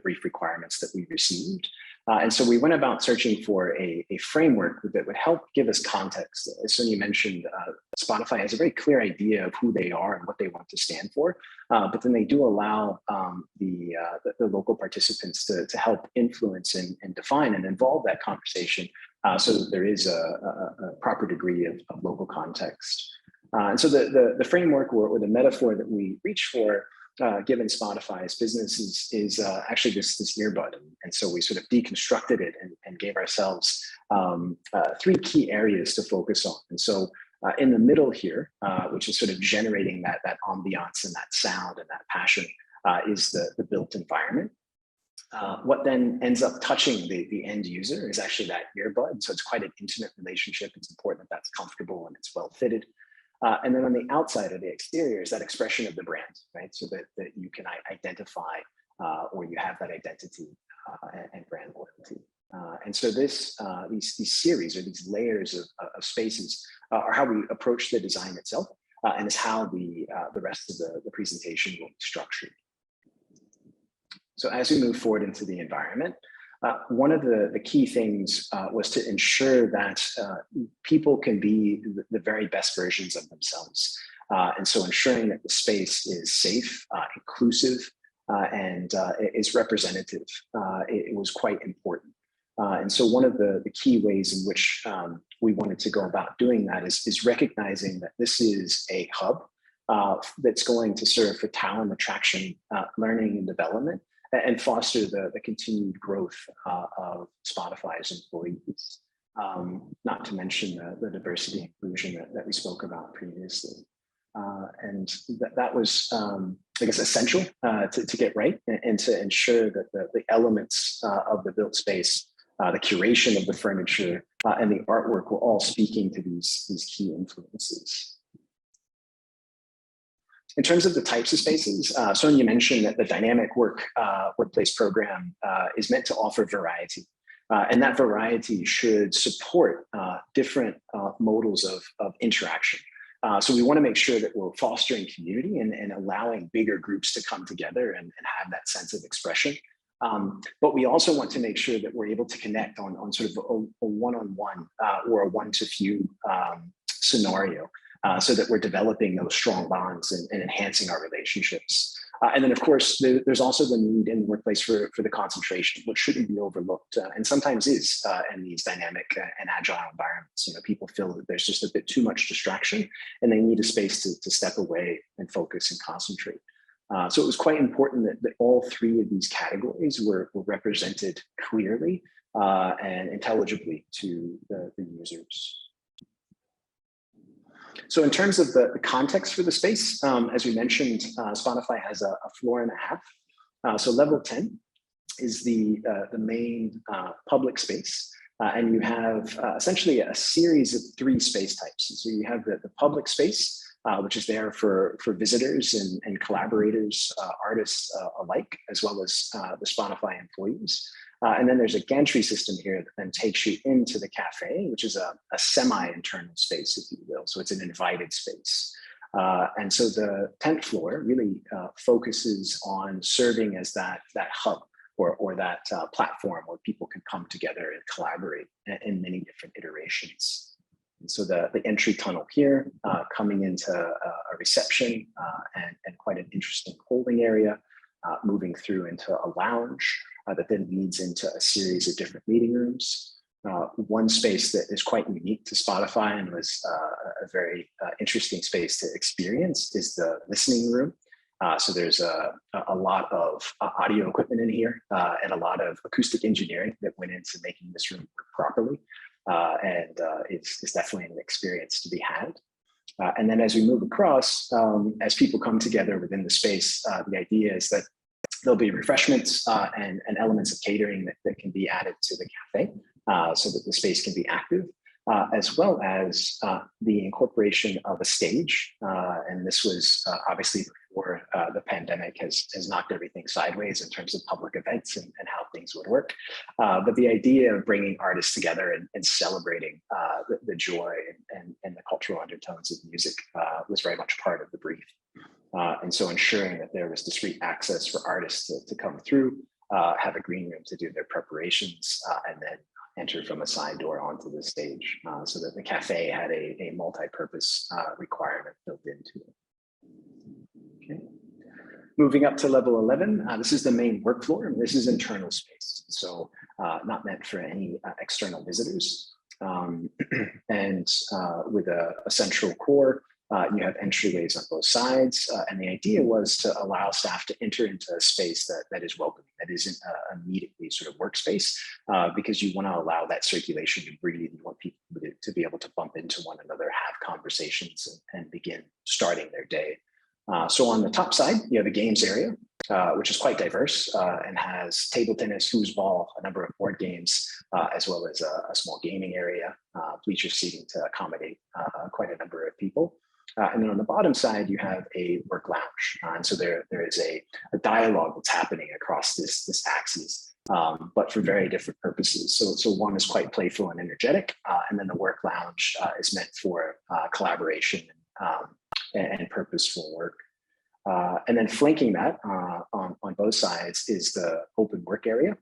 brief requirements that we received. And so we went about searching for a framework that would help give us context. As Sonia mentioned, Spotify has a very clear idea of who they are and what they want to stand for, but then they do allow the local participants to help influence and define and involve that conversation, so that there is a proper degree of local context. And so the framework or the metaphor that we reach for, given Spotify's business, is actually this earbud. And so we sort of deconstructed it and gave ourselves 3 key areas to focus on. And so in the middle here, which is sort of generating that ambiance and that sound and that passion, is the built environment. What then ends up touching the end user is actually that earbud. So it's quite an intimate relationship. It's important that that's comfortable and it's well fitted. And then on the outside or the exterior is that expression of the brand, right? So that you can identify or you have that identity and brand loyalty. And so these series or these layers of spaces are how we approach the design itself, and is how the rest of the presentation will be structured. So as we move forward into the environment, one of the key things was to ensure that people can be the very best versions of themselves. And so ensuring that the space is safe, inclusive, and is representative, it was quite important. And so one of the key ways in which we wanted to go about doing that is recognizing that this is a hub that's going to serve for talent attraction, learning and development, and foster the continued growth of Spotify's employees, not to mention the diversity and inclusion that we spoke about previously. And that was, I guess, essential to get right and to ensure that the elements of the built space, the curation of the furniture, and the artwork were all speaking to these key influences. In terms of the types of spaces, Sonia mentioned that the dynamic workplace program is meant to offer variety. And that variety should support different modals of interaction. So we want to make sure that we're fostering community and allowing bigger groups to come together and have that sense of expression. But we also want to make sure that we're able to connect on sort of a one-on-one or a one-to-few scenario. So that we're developing those strong bonds and enhancing our relationships. And then, of course, there's also the need in the workplace for the concentration, which shouldn't be overlooked, and sometimes is in these dynamic and agile environments. You know, people feel that there's just a bit too much distraction, and they need a space to step away and focus and concentrate. So it was quite important that all three of these categories were represented clearly and intelligibly to the users. So in terms of the context for the space, as we mentioned, Spotify has a floor and a half. So level 10 is the main public space. And you have essentially a series of 3 space types. So you have the public space, which is there for visitors and collaborators, artists alike, as well as the Spotify employees. And then there's a gantry system here that then takes you into the cafe, which is a semi-internal space, if you will. So it's an invited space. And so the 10th floor really focuses on serving as that hub or that platform where people can come together and collaborate in many different iterations. And so the entry tunnel here, coming into a reception and quite an interesting holding area, moving through into a lounge that then leads into a series of different meeting rooms. One space that is quite unique to Spotify and was a very interesting space to experience is the listening room. So there's a lot of audio equipment in here and a lot of acoustic engineering that went into making this room work properly. And it's definitely an experience to be had. And then as we move across, as people come together within the space, the idea is that there'll be refreshments and elements of catering that can be added to the cafe so that the space can be active, as well as the incorporation of a stage. And this was obviously before the pandemic has knocked everything sideways in terms of public events and how things would work. But the idea of bringing artists together and celebrating the joy and the cultural undertones of music was very much part of the brief. And so ensuring that there was discrete access for artists to come through, have a green room to do their preparations, and then enter from a side door onto the stage so that the cafe had a multi-purpose requirement built into it. Okay. Moving up to level 11, this is the main work floor, and this is internal space. So not meant for any external visitors. And with a central core, you have entryways on both sides, and the idea was to allow staff to enter into a space that is welcoming, that isn't immediately sort of workspace, because you want to allow that circulation to breathe. You want people to be able to bump into one another, have conversations, and begin starting their day. So on the top side, you have a games area. which is quite diverse and has table tennis, foosball, a number of board games, as well as a small gaming area, bleacher seating to accommodate quite a number of people. And then on the bottom side, you have a work lounge. And so there is a dialogue that's happening across this axis, but for very different purposes. So one is quite playful and energetic, and then the work lounge is meant for collaboration and purposeful work. And then flanking that on both sides is the open work area.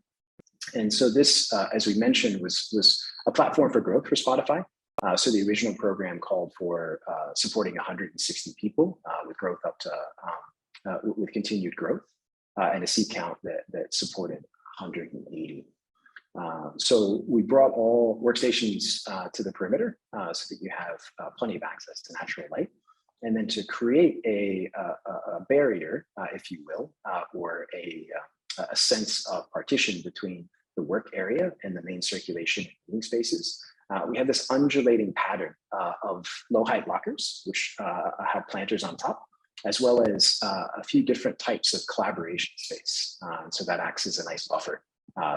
And so this, as we mentioned, was a platform for growth for Spotify. So the original program called for supporting 160 people with growth up to, with continued growth and a seat count that supported 180. So we brought all workstations to the perimeter so that you have plenty of access to natural light. And then to create a barrier, if you will, or a sense of partition between the work area and the main circulation and meeting spaces, we have this undulating pattern of low height lockers, which have planters on top, as well as a few different types of collaboration space. So that acts as a nice buffer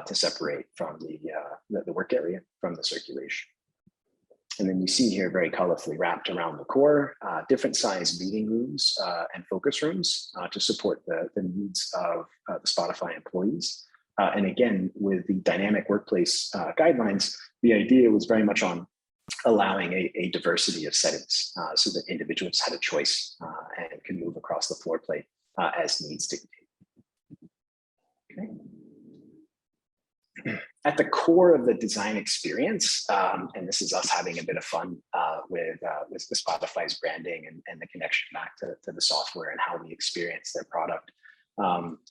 to separate from the work area from the circulation. And then you see here very colorfully wrapped around the core, different size meeting rooms and focus rooms to support the needs of the Spotify employees. And again, with the dynamic workplace guidelines, the idea was very much on allowing a diversity of settings so that individuals had a choice and can move across the floor plate as needs dictate. Okay. At the core of the design experience, and this is us having a bit of fun with the Spotify's branding and the connection back to the software and how we experience their product,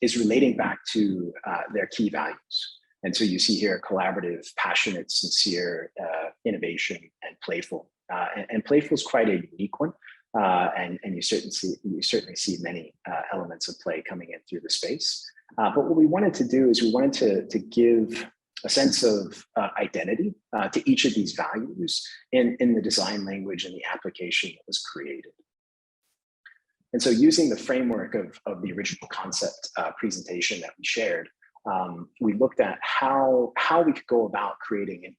is relating back to their key values. And so you see here collaborative, passionate, sincere, innovation, and playful. And playful is quite a unique one. And you certainly see many elements of play coming in through the space. But what we wanted to do is we wanted to give a sense of identity to each of these values in the design language and the application that was created. And so using the framework of the original concept presentation that we shared, we looked at how we could go about creating an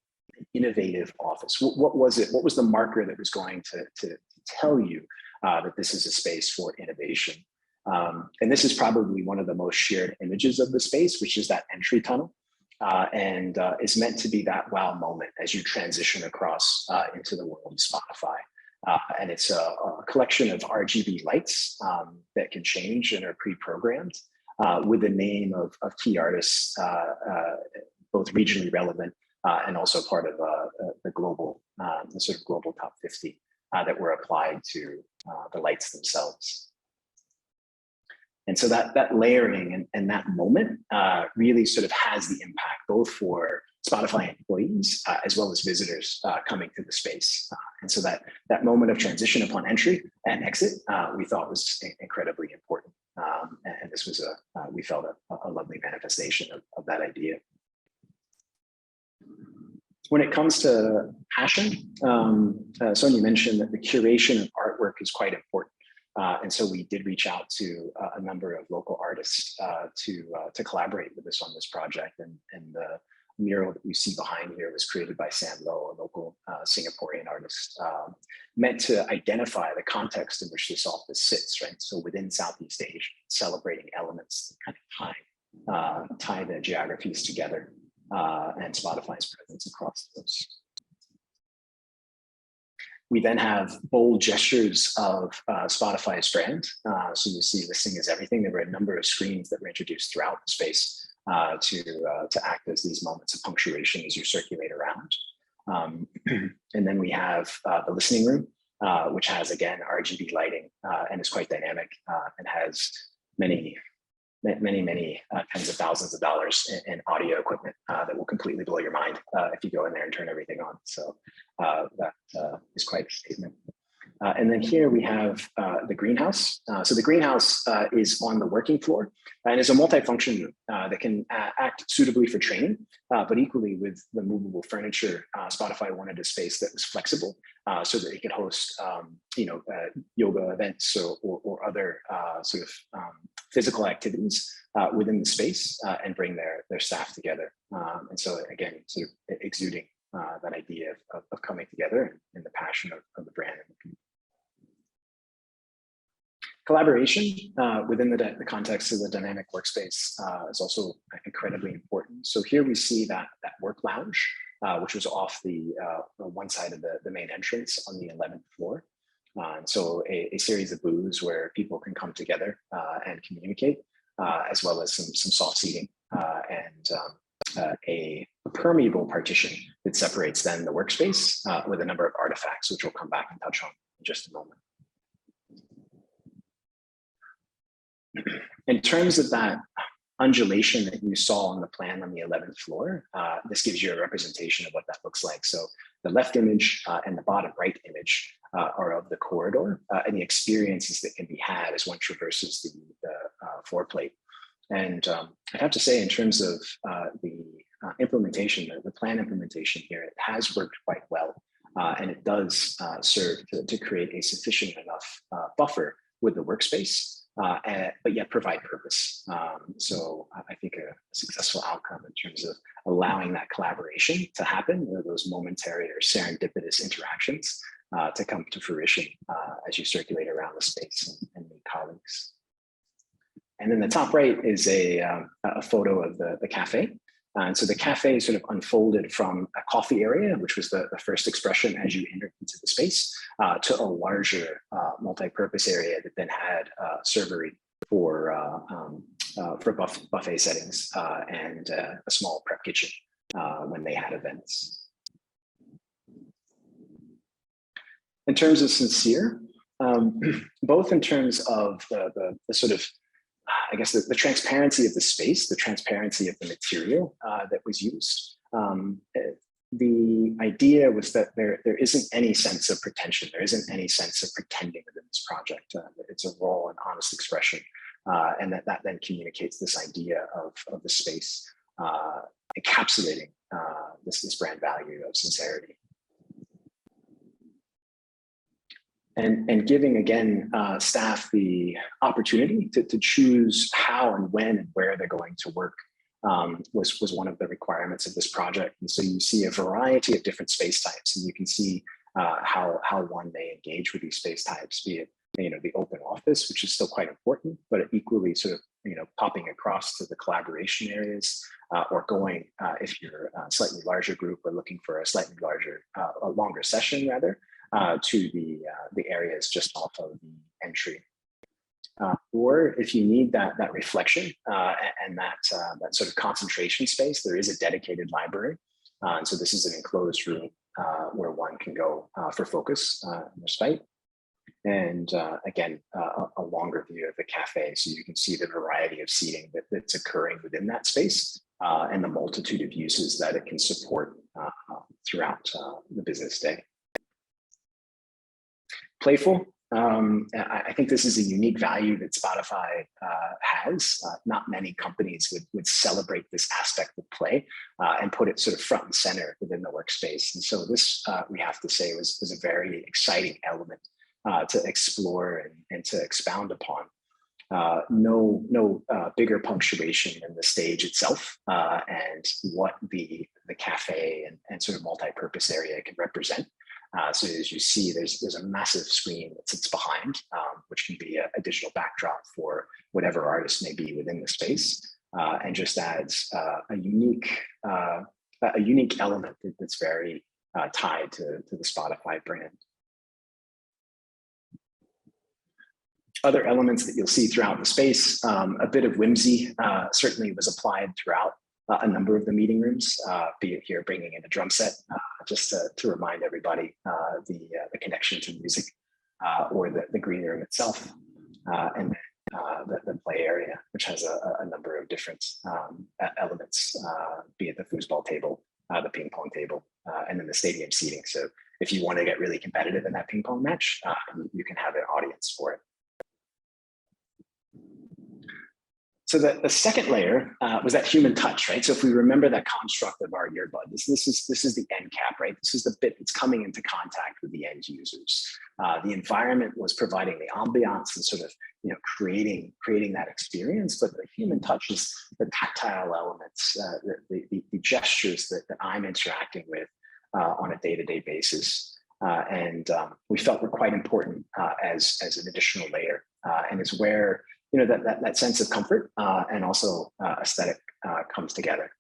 innovative office. What was it? What was the marker that was going to tell you that this is a space for innovation? And this is probably one of the most shared images of the space, which is that entry tunnel. And is meant to be that wow moment as you transition across into the world of Spotify. And it's a collection of RGB lights that can change and are pre-programmed with the name of key artists, both regionally relevant and also part of the global, the sort of global top 50 that were applied to the lights themselves. And so that layering and that moment really sort of has the impact both for Spotify employees as well as visitors coming to the space. And so that moment of transition upon entry and exit, we thought was incredibly important. And this was we felt a lovely manifestation of that idea. When it comes to passion, Sonia mentioned that the curation of artwork is quite important. And so we did reach out to a number of local artists to collaborate with us on this project. And the mural that you see behind here was created by Sam Low, a local Singaporean artist, meant to identify the context in which this office sits, right? So within Southeast Asia, celebrating elements that kind of tie the geographies together and Spotify's presence across those. We then have bold gestures of Spotify's brand. So you see Listening is Everything. There were a number of screens that were introduced throughout the space to act as these moments of punctuation as you circulate around. And then we have the listening room, which has, again, RGB lighting and is quite dynamic and has many tens of thousands of dollars in audio equipment that will completely blow your mind if you go in there and turn everything on. So that is quite a statement. And then here we have the greenhouse. So the greenhouse is on the working floor and is a multifunction room that can act suitably for training, but equally with the movable furniture, Spotify wanted a space that was flexible so that it could host, yoga events or other sort of physical activities within the space and bring their staff together. And so again, sort of exuding that idea of coming together and the passion of the brand and the people. Collaboration within the context of the dynamic workspace is also incredibly important. So here we see that work lounge, which was off the one side of the main entrance on the 11th floor. And so a series of booths where people can come together and communicate, as well as some soft seating and a permeable partition that separates then the workspace with a number of artifacts, which we'll come back and touch on in just a moment. In terms of that undulation that you saw on the plan on the 11th floor, this gives you a representation of what that looks like. So the left image and the bottom right image are of the corridor and the experiences that can be had as one traverses the floor plate. And I'd have to say, in terms of the implementation, the plan implementation here, it has worked quite well. And it does serve to create a sufficient enough buffer with the workspace, but yet provide purpose. So I think a successful outcome in terms of allowing that collaboration to happen, or those momentary or serendipitous interactions to come to fruition as you circulate around the space and meet colleagues. And then the top right is a photo of the cafe. And so the cafe sort of unfolded from a coffee area, which was the first expression as you entered into the space, to a larger multi-purpose area that then had servery for buffet settings and a small prep kitchen when they had events. In terms of sincere, both in terms of the sort of, I guess, the transparency of the space, the transparency of the material that was used. The idea was that there isn't any sense of pretension. There isn't any sense of pretending within this project. It's a raw and honest expression. And that then communicates this idea of the space encapsulating this brand value of sincerity. And giving, again, staff the opportunity to choose how and when and where they're going to work was one of the requirements of this project. And so you see a variety of different space types, and you can see how one may engage with these space types, be it the open office, which is still quite important, but equally sort of popping across to the collaboration areas, or going if you're a slightly larger group or looking for a slightly larger, a longer session rather. To the areas just off of the entry. Or if you need that reflection and that sort of concentration space, there is a dedicated library. And so this is an enclosed room where one can go for focus and respite. And again, a longer view of the cafe, so you can see the variety of seating that's occurring within that space and the multitude of uses that it can support throughout the business day. Playful. I think this is a unique value that Spotify has. Not many companies would celebrate this aspect of play and put it sort of front and center within the workspace. And so this, we have to say, was a very exciting element to explore and to expound upon. No bigger punctuation than the stage itself and what the cafe and sort of multi-purpose area can represent. So as you see, there's a massive screen that sits behind, which can be a digital backdrop for whatever artist may be within the space, and just adds a unique element that's very tied to the Spotify brand. Other elements that you'll see throughout the space, a bit of whimsy certainly was applied throughout a number of the meeting rooms, be it here bringing in a drum set, just to remind everybody the connection to music, or the green room itself, and the play area, which has a number of different elements, be it the foosball table, the ping pong table, and then the stadium seating. So if you want to get really competitive in that ping pong match, you can have an audience for it. So the second layer was that human touch, right? So if we remember that construct of our earbud, this is the end cap, right? This is the bit that's coming into contact with the end users. The environment was providing the ambiance and sort of, you know, creating that experience, but the human touch is the tactile elements, the gestures that I'm interacting with on a day-to-day basis. We felt were quite important as an additional layer, and it's where, you know, that sense of comfort and also aesthetic comes together.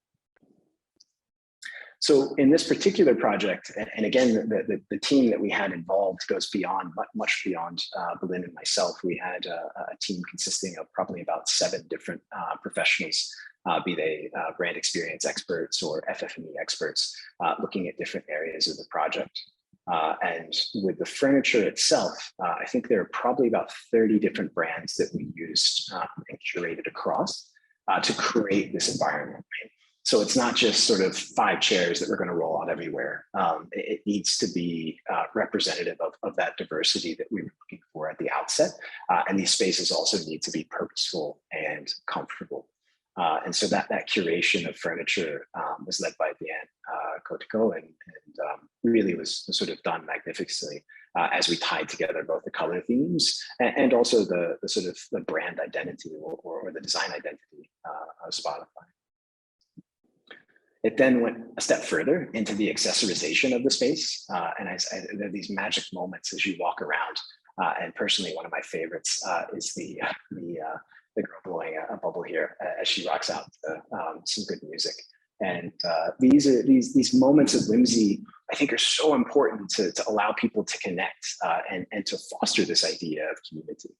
So in this particular project, and again, the team that we had involved goes beyond, much beyond Berlin and myself. We had a team consisting of probably about 7 different professionals, be they brand experience experts or FF&E experts, looking at different areas of the project. And with the furniture itself, I think there are probably about 30 different brands that we used and curated across to create this environment. So it's not just sort of 5 chairs that we're going to roll out everywhere. It needs to be representative of that diversity that we were looking for at the outset. And these spaces also need to be purposeful and comfortable. And so that curation of furniture was led by Diane Kotiko and really was sort of done magnificently as we tied together both the color themes and also the sort of the brand identity or the design identity of Spotify. It then went a step further into the accessorization of the space. And there are these magic moments as you walk around. And personally, one of my favorites is the girl blowing a bubble here as she rocks out some good music. And these moments of whimsy, I think, are so important to allow people to connect and to foster this idea of community.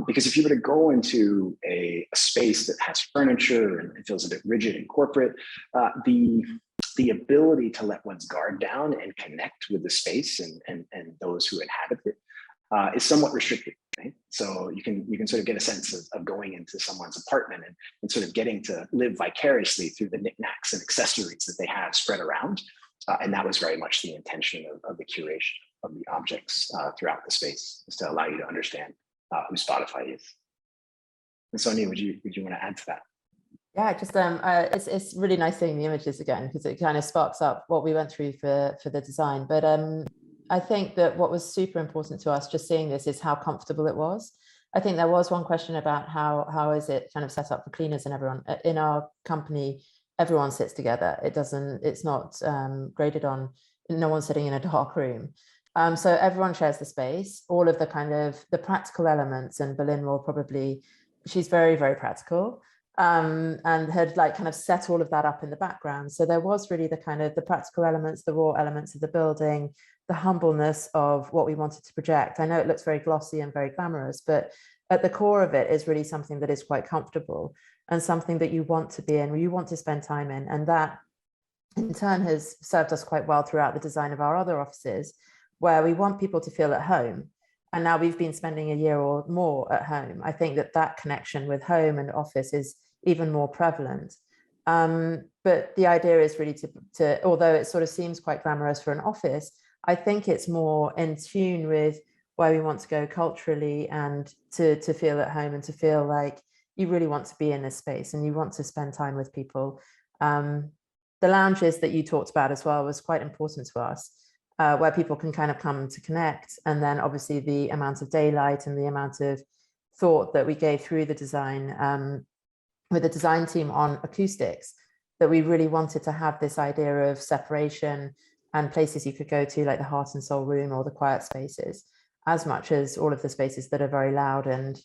Because if you were to go into a space that has furniture and it feels a bit rigid and corporate, the ability to let one's guard down and connect with the space and those who inhabit it is somewhat restricted. Right? So you can sort of get a sense of going into someone's apartment and sort of getting to live vicariously through the knickknacks and accessories that they have spread around. And that was very much the intention of the curation of the objects throughout the space, is to allow you to understand who Spotify is. And Sonia, would you want to add to that? Yeah, just it's really nice seeing the images again, because it kind of sparks up what we went through for the design. But I think that what was super important to us just seeing this is how comfortable it was. I think there was one question about how is it kind of set up for cleaners and everyone. In our company, everyone sits together. It's not graded on, no one's sitting in a dark room. So everyone shares the space, all of the kind of the practical elements, and Berlin will probably, she's very, very practical. And had like kind of set all of that up in the background. So there was really the kind of the practical elements, the raw elements of the building, the humbleness of what we wanted to project. I know it looks very glossy and very glamorous, but at the core of it is really something that is quite comfortable and something that you want to be in, you want to spend time in. And that in turn has served us quite well throughout the design of our other offices, where we want people to feel at home. And now we've been spending a year or more at home. I think that connection with home and office is even more prevalent. But the idea is really to, although it sort of seems quite glamorous for an office, I think it's more in tune with where we want to go culturally and to feel at home and to feel like you really want to be in this space and you want to spend time with people. The lounges that you talked about as well was quite important to us, where people can kind of come to connect. And then obviously the amount of daylight and the amount of thought that we gave through the design with the design team on acoustics, that we really wanted to have this idea of separation and places you could go to, like the heart and soul room or the quiet spaces, as much as all of the spaces that are very loud and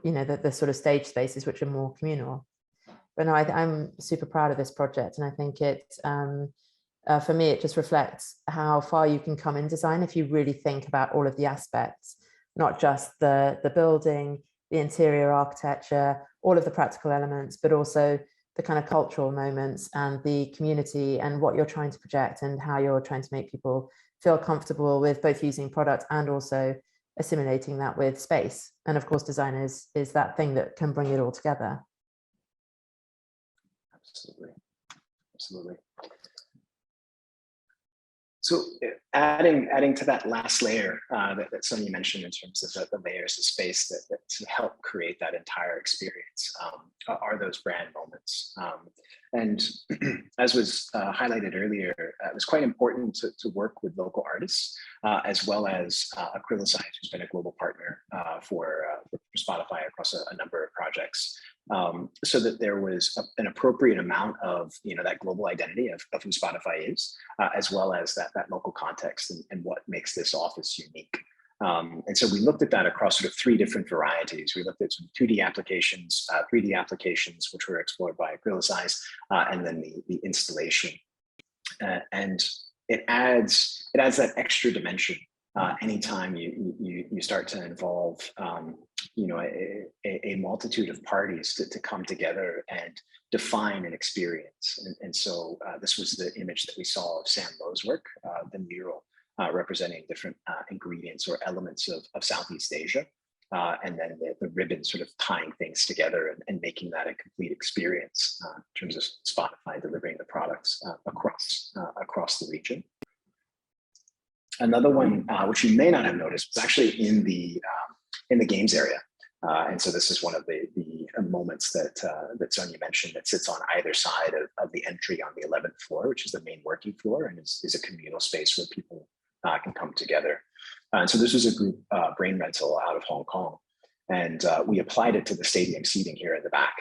you know, the sort of stage spaces which are more communal. But no, I'm super proud of this project, and I think it for me it just reflects how far you can come in design if you really think about all of the aspects, not just the building, the interior architecture, all of the practical elements, but also the kind of cultural moments and the community and what you're trying to project and how you're trying to make people feel comfortable with both using product and also assimilating that with space. And of course, design is that thing that can bring it all together. Absolutely. Absolutely. So adding to that last layer that Sonia mentioned in terms of the layers of space that to help create that entire experience are those brand moments. And as was highlighted earlier, it was quite important to work with local artists as well as Acrylicide, who's been a global partner for Spotify across a number of projects. So that there was an appropriate amount of that global identity of who Spotify is, as well as that local context and what makes this office unique. And so we looked at that across sort of 3 different varieties. We looked at some 2D applications, 3D applications, which were explored by Acrylicide, and then the installation. And it adds that extra dimension anytime you start to involve a multitude of parties to come together and define an experience. And so this was the image that we saw of Sam Lowe's work, the mural representing different ingredients or elements of Southeast Asia. And then the ribbon sort of tying things together and making that a complete experience in terms of Spotify delivering the products across the region. Another one, which you may not have noticed, was actually in the games area. And so this is one of the moments that Sonia mentioned that sits on either side of the entry on the 11th floor, which is the main working floor, and is a communal space where people can come together. And so this was a group brain rental out of Hong Kong. And we applied it to the stadium seating here in the back.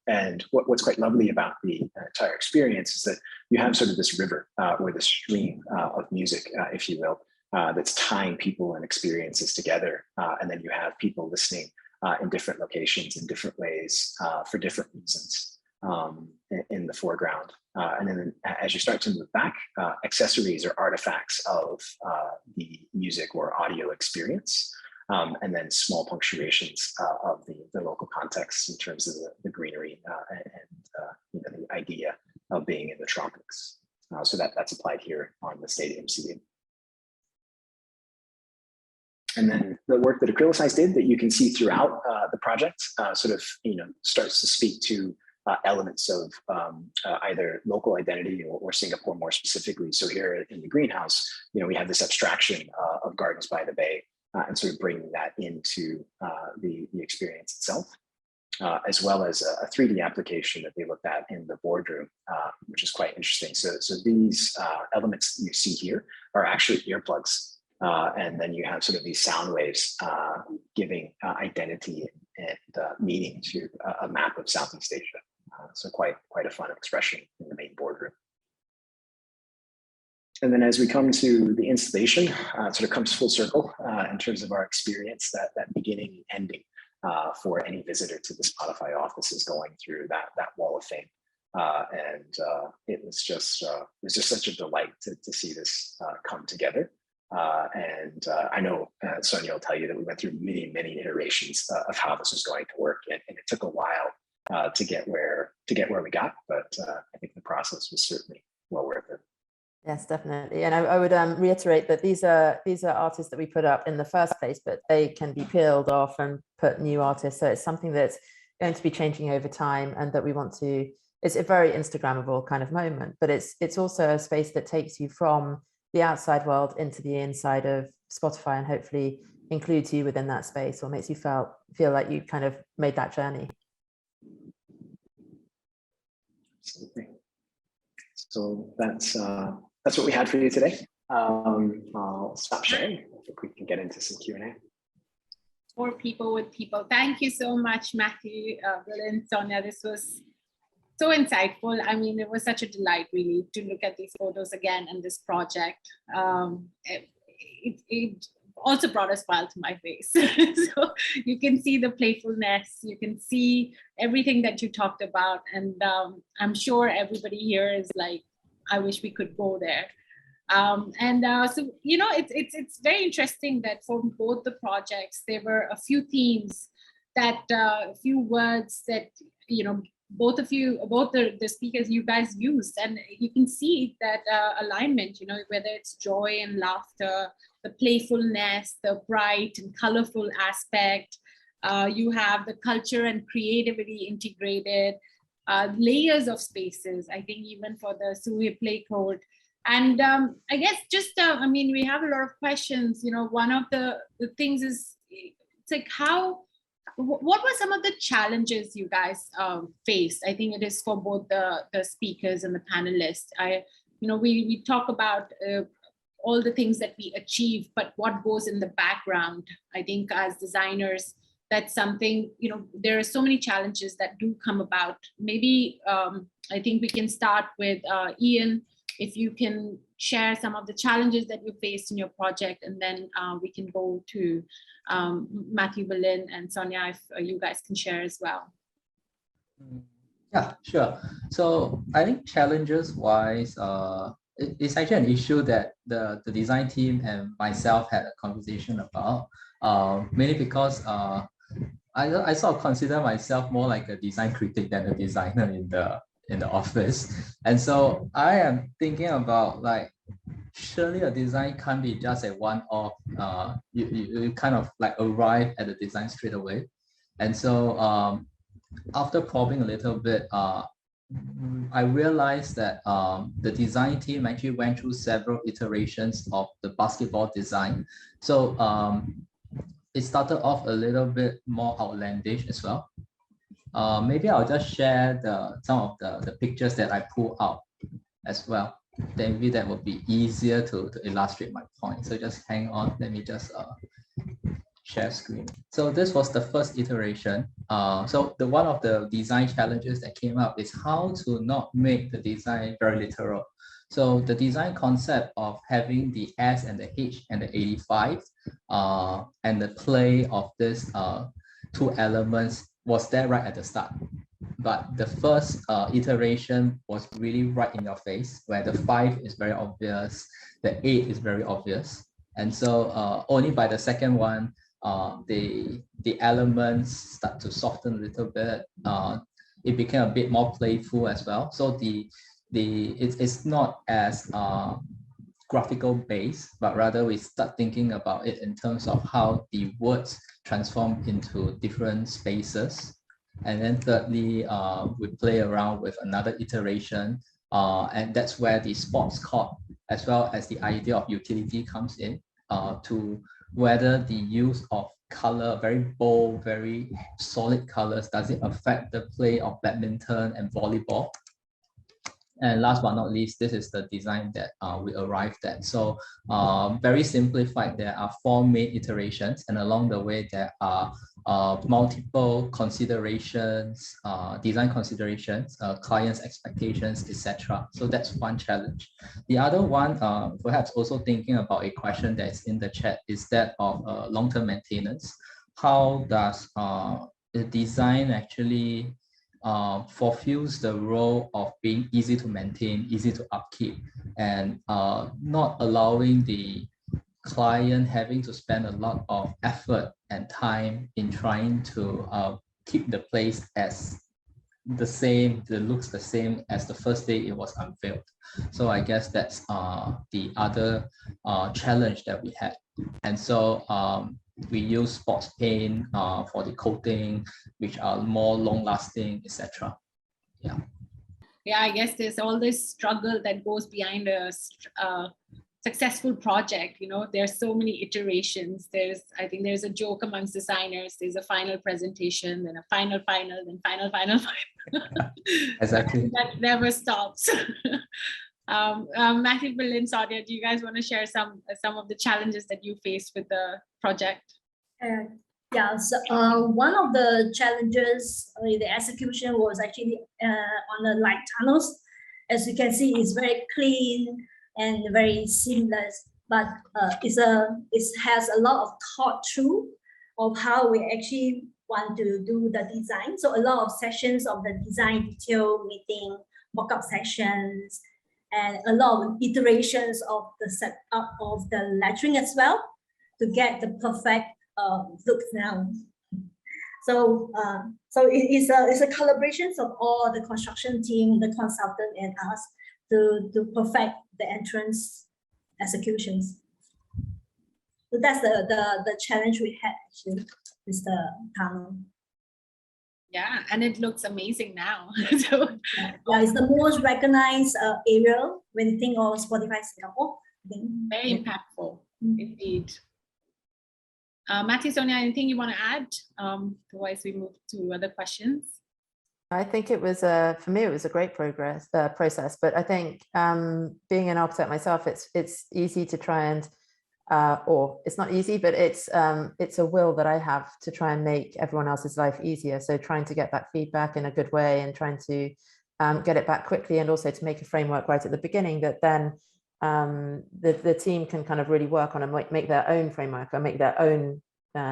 And what's quite lovely about the entire experience is that you have sort of this river or this stream of music, if you will, that's tying people and experiences together. And then you have people listening in different locations in different ways for different reasons in the foreground. And then as you start to move back, accessories or artifacts of the music or audio experience. And then small punctuations of the local context in terms of the greenery and the idea of being in the tropics. So that's applied here on the stadium seating. And then the work that Acrylicide did that you can see throughout the project sort of starts to speak to elements of either local identity or Singapore more specifically. So here in the greenhouse, we have this abstraction of Gardens by the Bay. And sort of bringing that into the experience itself, as well as a 3D application that they looked at in the boardroom, which is quite interesting. So these elements you see here are actually earplugs. And then you have sort of these sound waves giving identity and meaning to a map of Southeast Asia. So quite a fun expression in the main boardroom. And then as we come to the installation, it sort of comes full circle in terms of our experience, that beginning and ending for any visitor to the Spotify office is going through that wall of fame. And it was just such a delight to see this come together. And I know Sonia will tell you that we went through many iterations of how this was going to work, and it took a while to get where we got, but I think the process was certainly well worth it. Yes, definitely. And I would reiterate that these are artists that we put up in the first place, but they can be peeled off and put new artists. So it's something that's going to be changing over time, and that we want to, it's a very Instagrammable kind of moment, but it's also a space that takes you from the outside world into the inside of Spotify, and hopefully includes you within that space, or makes you feel like you kind of made that journey. Absolutely. So that's what we had for you today. I'll stop sharing. I think we can get into some Q&A. For people with people. Thank you so much, Matthew, Bill, and Sonia. This was so insightful. I mean, it was such a delight, really, to look at these photos again and this project. It also brought a smile to my face. So you can see the playfulness, you can see everything that you talked about. And I'm sure everybody here is like, I wish we could go there. So, it's very interesting that for both the projects, there were a few themes that, a few words that, both the speakers, you guys used, and you can see that alignment, whether it's joy and laughter, the playfulness, the bright and colorful aspect. You have the culture and creativity integrated, layers of spaces. I think even for the Siu Hei Court And I guess just, I mean, we have a lot of questions. You know, one of the things is, it's like what were some of the challenges you guys faced? I think it is for both the speakers and the panelists. We talk about all the things that we achieve, but what goes in the background? I think as designers, that's something, you know, there are so many challenges that do come about. Maybe I think we can start with Ian, if you can share some of the challenges that you faced in your project, and then we can go to Matthew, Berlin, and Sonia, if you guys can share as well. Yeah, sure. So I think challenges wise, it's actually an issue that the design team and myself had a conversation about, mainly because I sort of consider myself more like a design critic than a designer in the office. And so I am thinking about, like, surely a design can't be just a one-off. You kind of like arrive at the design straight away. And so after probing a little bit, I realized that the design team actually went through several iterations of the basketball design. So it started off a little bit more outlandish as well. Maybe I'll just share some of the pictures that I pull out as well. Then maybe that will be easier to illustrate my point. So just hang on, let me just share screen. So this was the first iteration. So one of the design challenges that came up is how to not make the design very literal. So the design concept of having the S and the H and the 85 and the play of this two elements was there right at the start. But the first iteration was really right in your face, where the 5 is very obvious, the 8 is very obvious. And so only by the second one, the elements start to soften a little bit. It became a bit more playful as well. So it's not as graphical based, but rather we start thinking about it in terms of how the words transform into different spaces. And then thirdly, we play around with another iteration, and that's where the sports court as well as the idea of utility comes in, to whether the use of color, very bold, very solid colors, does it affect the play of badminton and volleyball? And last but not least, this is the design that we arrived at. So very simplified, there are 4 main iterations, and along the way there are multiple considerations, design considerations, clients' expectations, etc. So that's one challenge. The other one, perhaps also thinking about a question that's in the chat, is that of long-term maintenance. How does the design actually fulfills the role of being easy to maintain, easy to upkeep, and not allowing the client having to spend a lot of effort and time in trying to keep the place as the same, the looks the same as the first day it was unveiled. So I guess that's the other challenge that we had. And so we use sports paint for the coating, which are more long lasting, etc. Yeah. Yeah, I guess there's all this struggle that goes behind a successful project. You know, there's so many iterations. I think there's a joke amongst designers. There's a final presentation, then a final, then final. Exactly. That never stops. Matthew, Berlin, Sonia, do you guys want to share some of the challenges that you faced with the project? Yeah, so one of the challenges in the execution was actually on the light tunnels. As you can see, it's very clean and very seamless, but it has a lot of thought through of how we actually want to do the design. So a lot of sessions of the design detail meeting, mock-up sessions, and a lot of iterations of the setup of the lettering as well to get the perfect look now. So it's a collaboration of all the construction team, the consultant, and us to perfect the entrance executions. So that's the challenge we had actually with the tunnel. Yeah, and it looks amazing now. So Yeah, it's the most recognized area when you think of Spotify Singapore. very impactful indeed. Matthew, Sonia, anything you want to add? Otherwise, we move to other questions. I think it was for me, it was a great process, but I think being an architect myself, it's easy to try and or it's not easy, but it's a will that I have to try and make everyone else's life easier. So trying to get that feedback in a good way and trying to get it back quickly, and also to make a framework right at the beginning that then the team can kind of really work on and make their own framework or make their own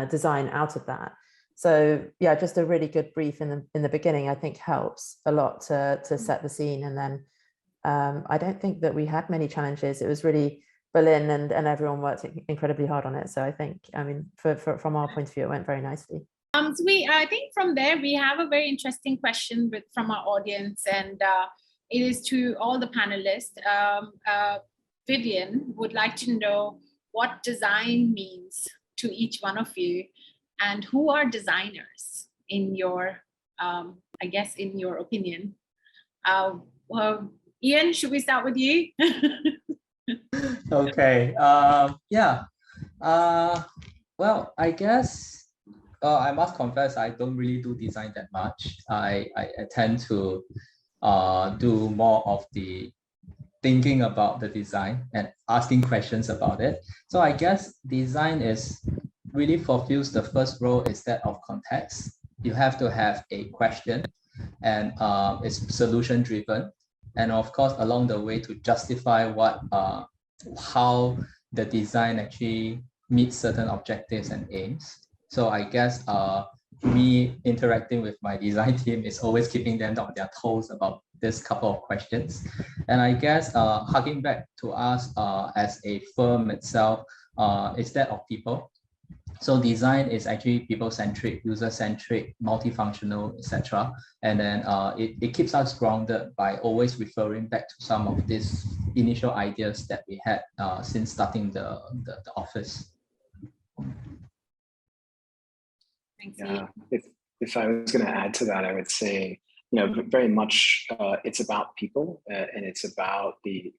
design out of that. So yeah, just a really good brief in the beginning, I think helps a lot to set the scene. And then I don't think that we had many challenges. It was really Berlin and everyone worked incredibly hard on it. So I think, I mean, from our point of view, it went very nicely. So I think from there, we have a very interesting question from our audience, and it is to all the panelists. Vivian would like to know what design means to each one of you, and who are designers in your, I guess, in your opinion. Well, Ian, should we start with you? Okay. Yeah. Well, I guess I must confess I don't really do design that much. I tend to do more of the thinking about the design and asking questions about it. So I guess design really fulfills the first role, is that of context. You have to have a question, and it's solution driven. And of course, along the way, to justify how the design actually meets certain objectives and aims. So I guess me interacting with my design team is always keeping them on their toes about this couple of questions. And I guess harking back to us as a firm itself, is that of people. So design is actually people-centric, user-centric, multifunctional, etc. And then it keeps us grounded by always referring back to some of these initial ideas that we had since starting the office. Thanks, Yeah, if I was going to add to that, I would say, very much it's about people, and it's about the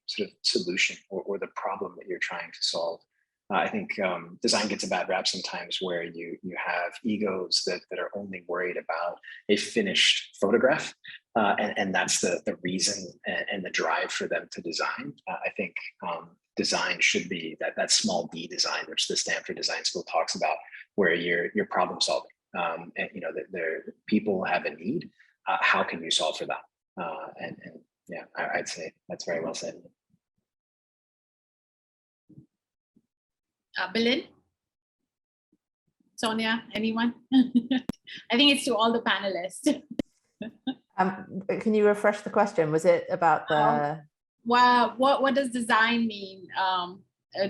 sort of solution or the problem that you're trying to solve. I think design gets a bad rap sometimes, where you have egos that are only worried about a finished photograph, and that's the reason and the drive for them to design. I think design should be that small d design, which the Stanford Design School talks about, where you're problem solving. And that people have a need. How can you solve for that? And yeah, I'd say that's very well said. Berlin? Sonia, anyone? I think it's to all the panelists. Can you refresh the question? Was it about the... What does design mean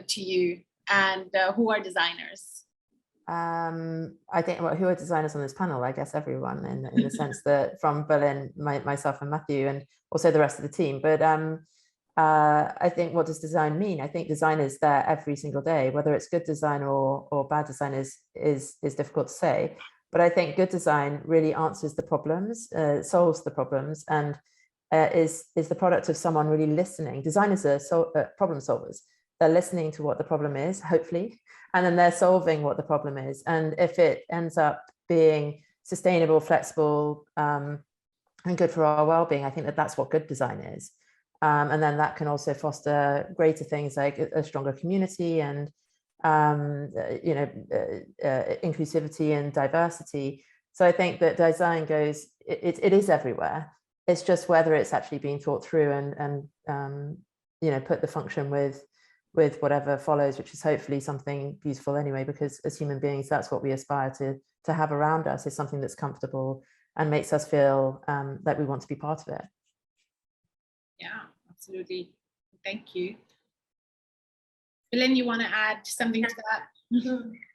to you, and who are designers? I think, well, who are designers on this panel? I guess everyone, in the sense that from Berlin, myself and Matthew, and also the rest of the team. But I think, what does design mean? I think design is there every single day. Whether it's good design or bad design is difficult to say. But I think good design really answers the problems, solves the problems, and is the product of someone really listening. Designers are problem solvers. They're listening to what the problem is, hopefully, and then they're solving what the problem is. And if it ends up being sustainable, flexible, and good for our well-being, I think that's what good design is. And then that can also foster greater things like a stronger community and inclusivity and diversity. So I think that design goes, it is everywhere. It's just whether it's actually being thought through and put the function with whatever follows, which is hopefully something beautiful anyway, because as human beings, that's what we aspire to have around us, is something that's comfortable and makes us feel that we want to be part of it. Yeah, absolutely. Thank you. Ellen, you want to add something to that?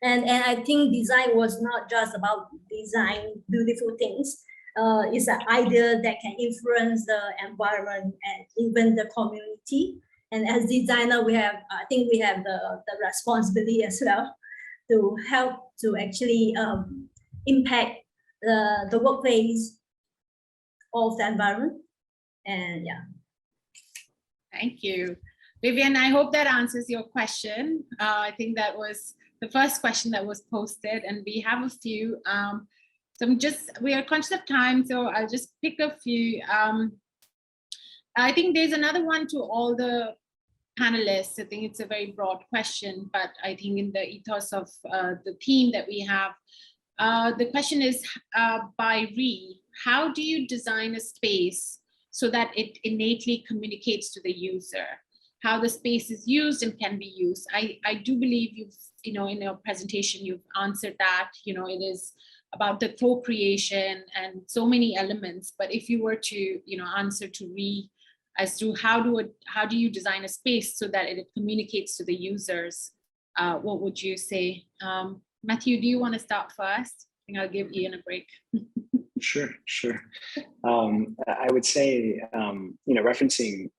And I think design was not just about design beautiful things. It's an idea that can influence the environment and even the community. And as designer, I think we have the responsibility as well to help to actually impact the workplace of the environment. And yeah. Thank you. Vivian, I hope that answers your question. I think that was the first question that was posted, and we have a few. So we are conscious of time, so I'll just pick a few. I think there's another one to all the panelists. I think it's a very broad question, but I think in the ethos of the theme that we have, the question is by Ree, how do you design a space so that it innately communicates to the user? How the space is used and can be used. I do believe you've, in your presentation, you've answered that, it is about the co-creation and so many elements. But if you were to, answer to Ree as to how do you design a space so that it communicates to the users, what would you say? Matthew, do you want to start first? I think I'll give Ian a break. Sure. I would say, referencing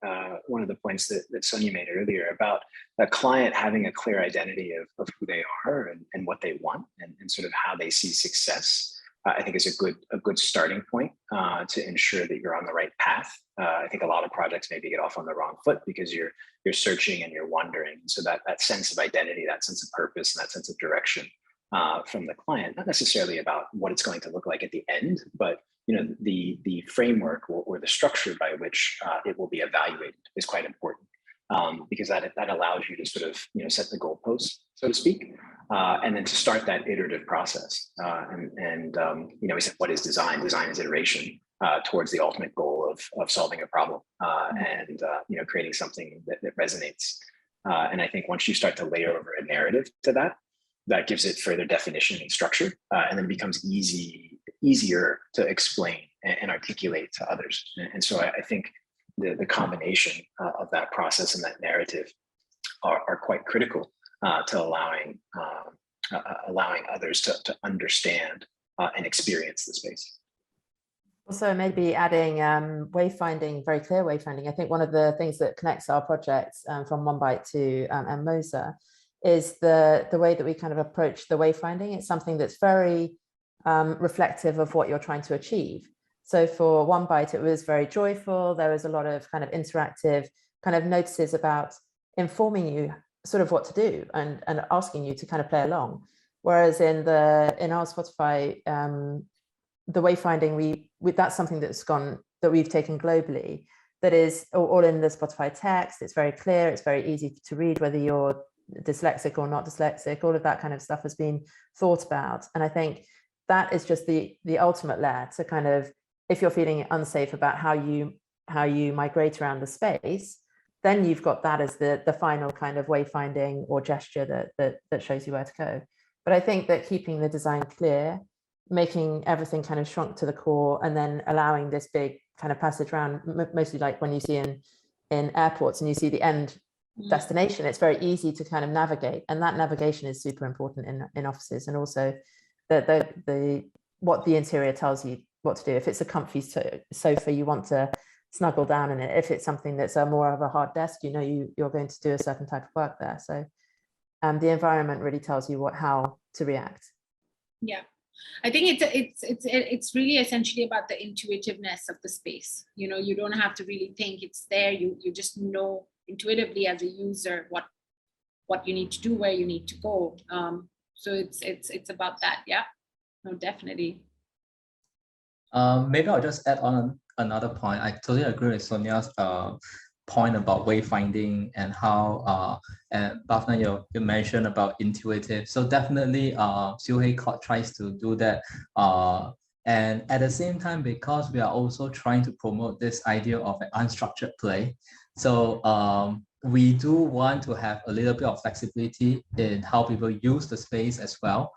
one of the points that Sonia made earlier about a client having a clear identity of who they are and what they want and sort of how they see success, I think is a good starting point to ensure that you're on the right path. I think a lot of projects maybe get off on the wrong foot because you're searching and you're wondering. So that sense of identity, that sense of purpose, and that sense of direction from the client, not necessarily about what it's going to look like at the end, but the framework or the structure by which it will be evaluated is quite important, because that allows you to sort of set the goalposts, so to speak, and then to start that iterative process. We said, what is design? Design is iteration towards the ultimate goal of solving a problem and creating something that resonates. And I think once you start to layer over a narrative to that gives it further definition and structure, and then it becomes easier to explain and articulate to others. And so I think the combination of that process and that narrative are quite critical to allowing others to understand and experience the space. Also, maybe adding wayfinding, very clear wayfinding. I think one of the things that connects our projects from One Byte to and Moser is the way that we kind of approach the wayfinding. It's something that's very reflective of what you're trying to achieve. So for One Byte, it was very joyful. There was a lot of kind of interactive kind of notices about informing you sort of what to do and asking you to kind of play along. Whereas in our Spotify, the wayfinding, that's something that we've taken globally, that is all in the Spotify text. It's very clear, it's very easy to read, whether you're dyslexic or not dyslexic. All of that kind of stuff has been thought about. And I think that is just the ultimate layer to kind of, if you're feeling unsafe about how you migrate around the space, then you've got that as the final kind of wayfinding or gesture that shows you where to go. But I think that keeping the design clear, making everything kind of shrunk to the core, and then allowing this big kind of passage around, mostly like when you see in airports and you see the end destination, it's very easy to kind of navigate, and that navigation is super important in offices. And also what the interior tells you what to do. If it's a comfy sofa, you want to snuggle down in it. If it's something that's more of a hard desk, you're going to do a certain type of work there. So the environment really tells you how to react. Yeah, I think it's really essentially about the intuitiveness of the space. You don't have to really think it's there. You just know intuitively as a user what you need to do, where you need to go. So it's about that. Yeah, no, definitely. Maybe I'll just add on another point. I totally agree with Sonia's point about wayfinding and how and Bhavna, you mentioned about intuitive. So definitely Siu Hei Court tries to do that. And at the same time, because we are also trying to promote this idea of an unstructured play, so we do want to have a little bit of flexibility in how people use the space as well.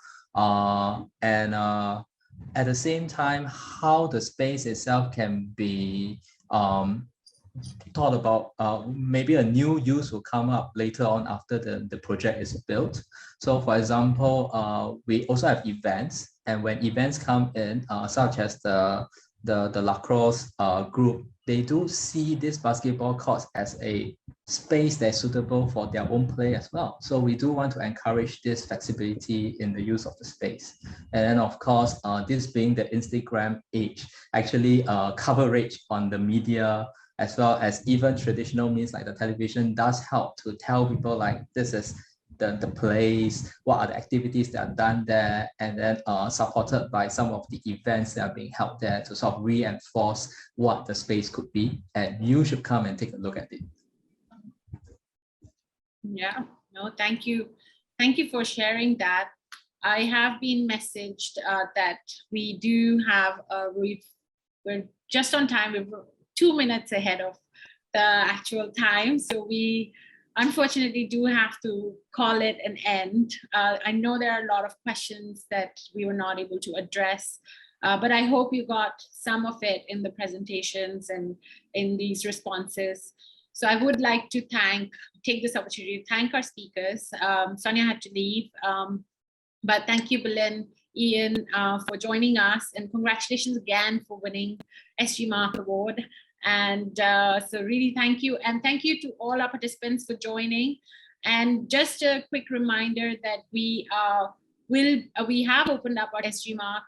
At the same time, how the space itself can be thought about. Maybe a new use will come up later on after the project is built. So for example, we also have events, and when events come in, such as the the lacrosse group, they do see this basketball courts as a space that's suitable for their own play as well. So we do want to encourage this flexibility in the use of the space. And then of course, this being the Instagram age, actually coverage on the media as well as even traditional means like the television does help to tell people like this is the place, what are the activities that are done there, and then supported by some of the events that are being held there to sort of reinforce what the space could be. And you should come and take a look at it. Yeah, no, thank you. Thank you for sharing that. I have been messaged that we do have, we're just on time. We're 2 minutes ahead of the actual time. So we unfortunately do have to call it an end. I know there are a lot of questions that we were not able to address, but I hope you got some of it in the presentations and in these responses. So I would like to take this opportunity to thank our speakers. Sonia had to leave, but thank you, Belen, Ian, for joining us, and congratulations again for winning SG Mark Award. And so really thank you. And thank you to all our participants for joining. And just a quick reminder that we have opened up our SG Mark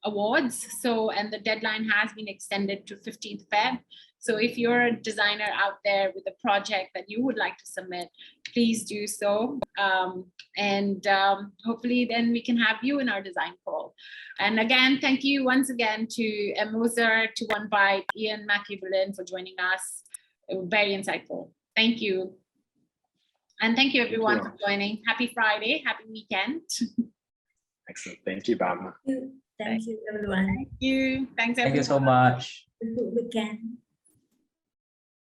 awards. So, and the deadline has been extended to 15th Feb. So if you're a designer out there with a project that you would like to submit, please do so. Hopefully then we can have you in our design call. And again, thank you once again to Moser, to One Bite, Ian, Matthew, Berlin for joining us. It was very insightful. Thank you. And thank you everyone for joining. Happy Friday, happy weekend. Excellent. Thank you, Bhavna. Thank you, everyone. Thank you. Thanks everyone. Thank you so much. Good weekend.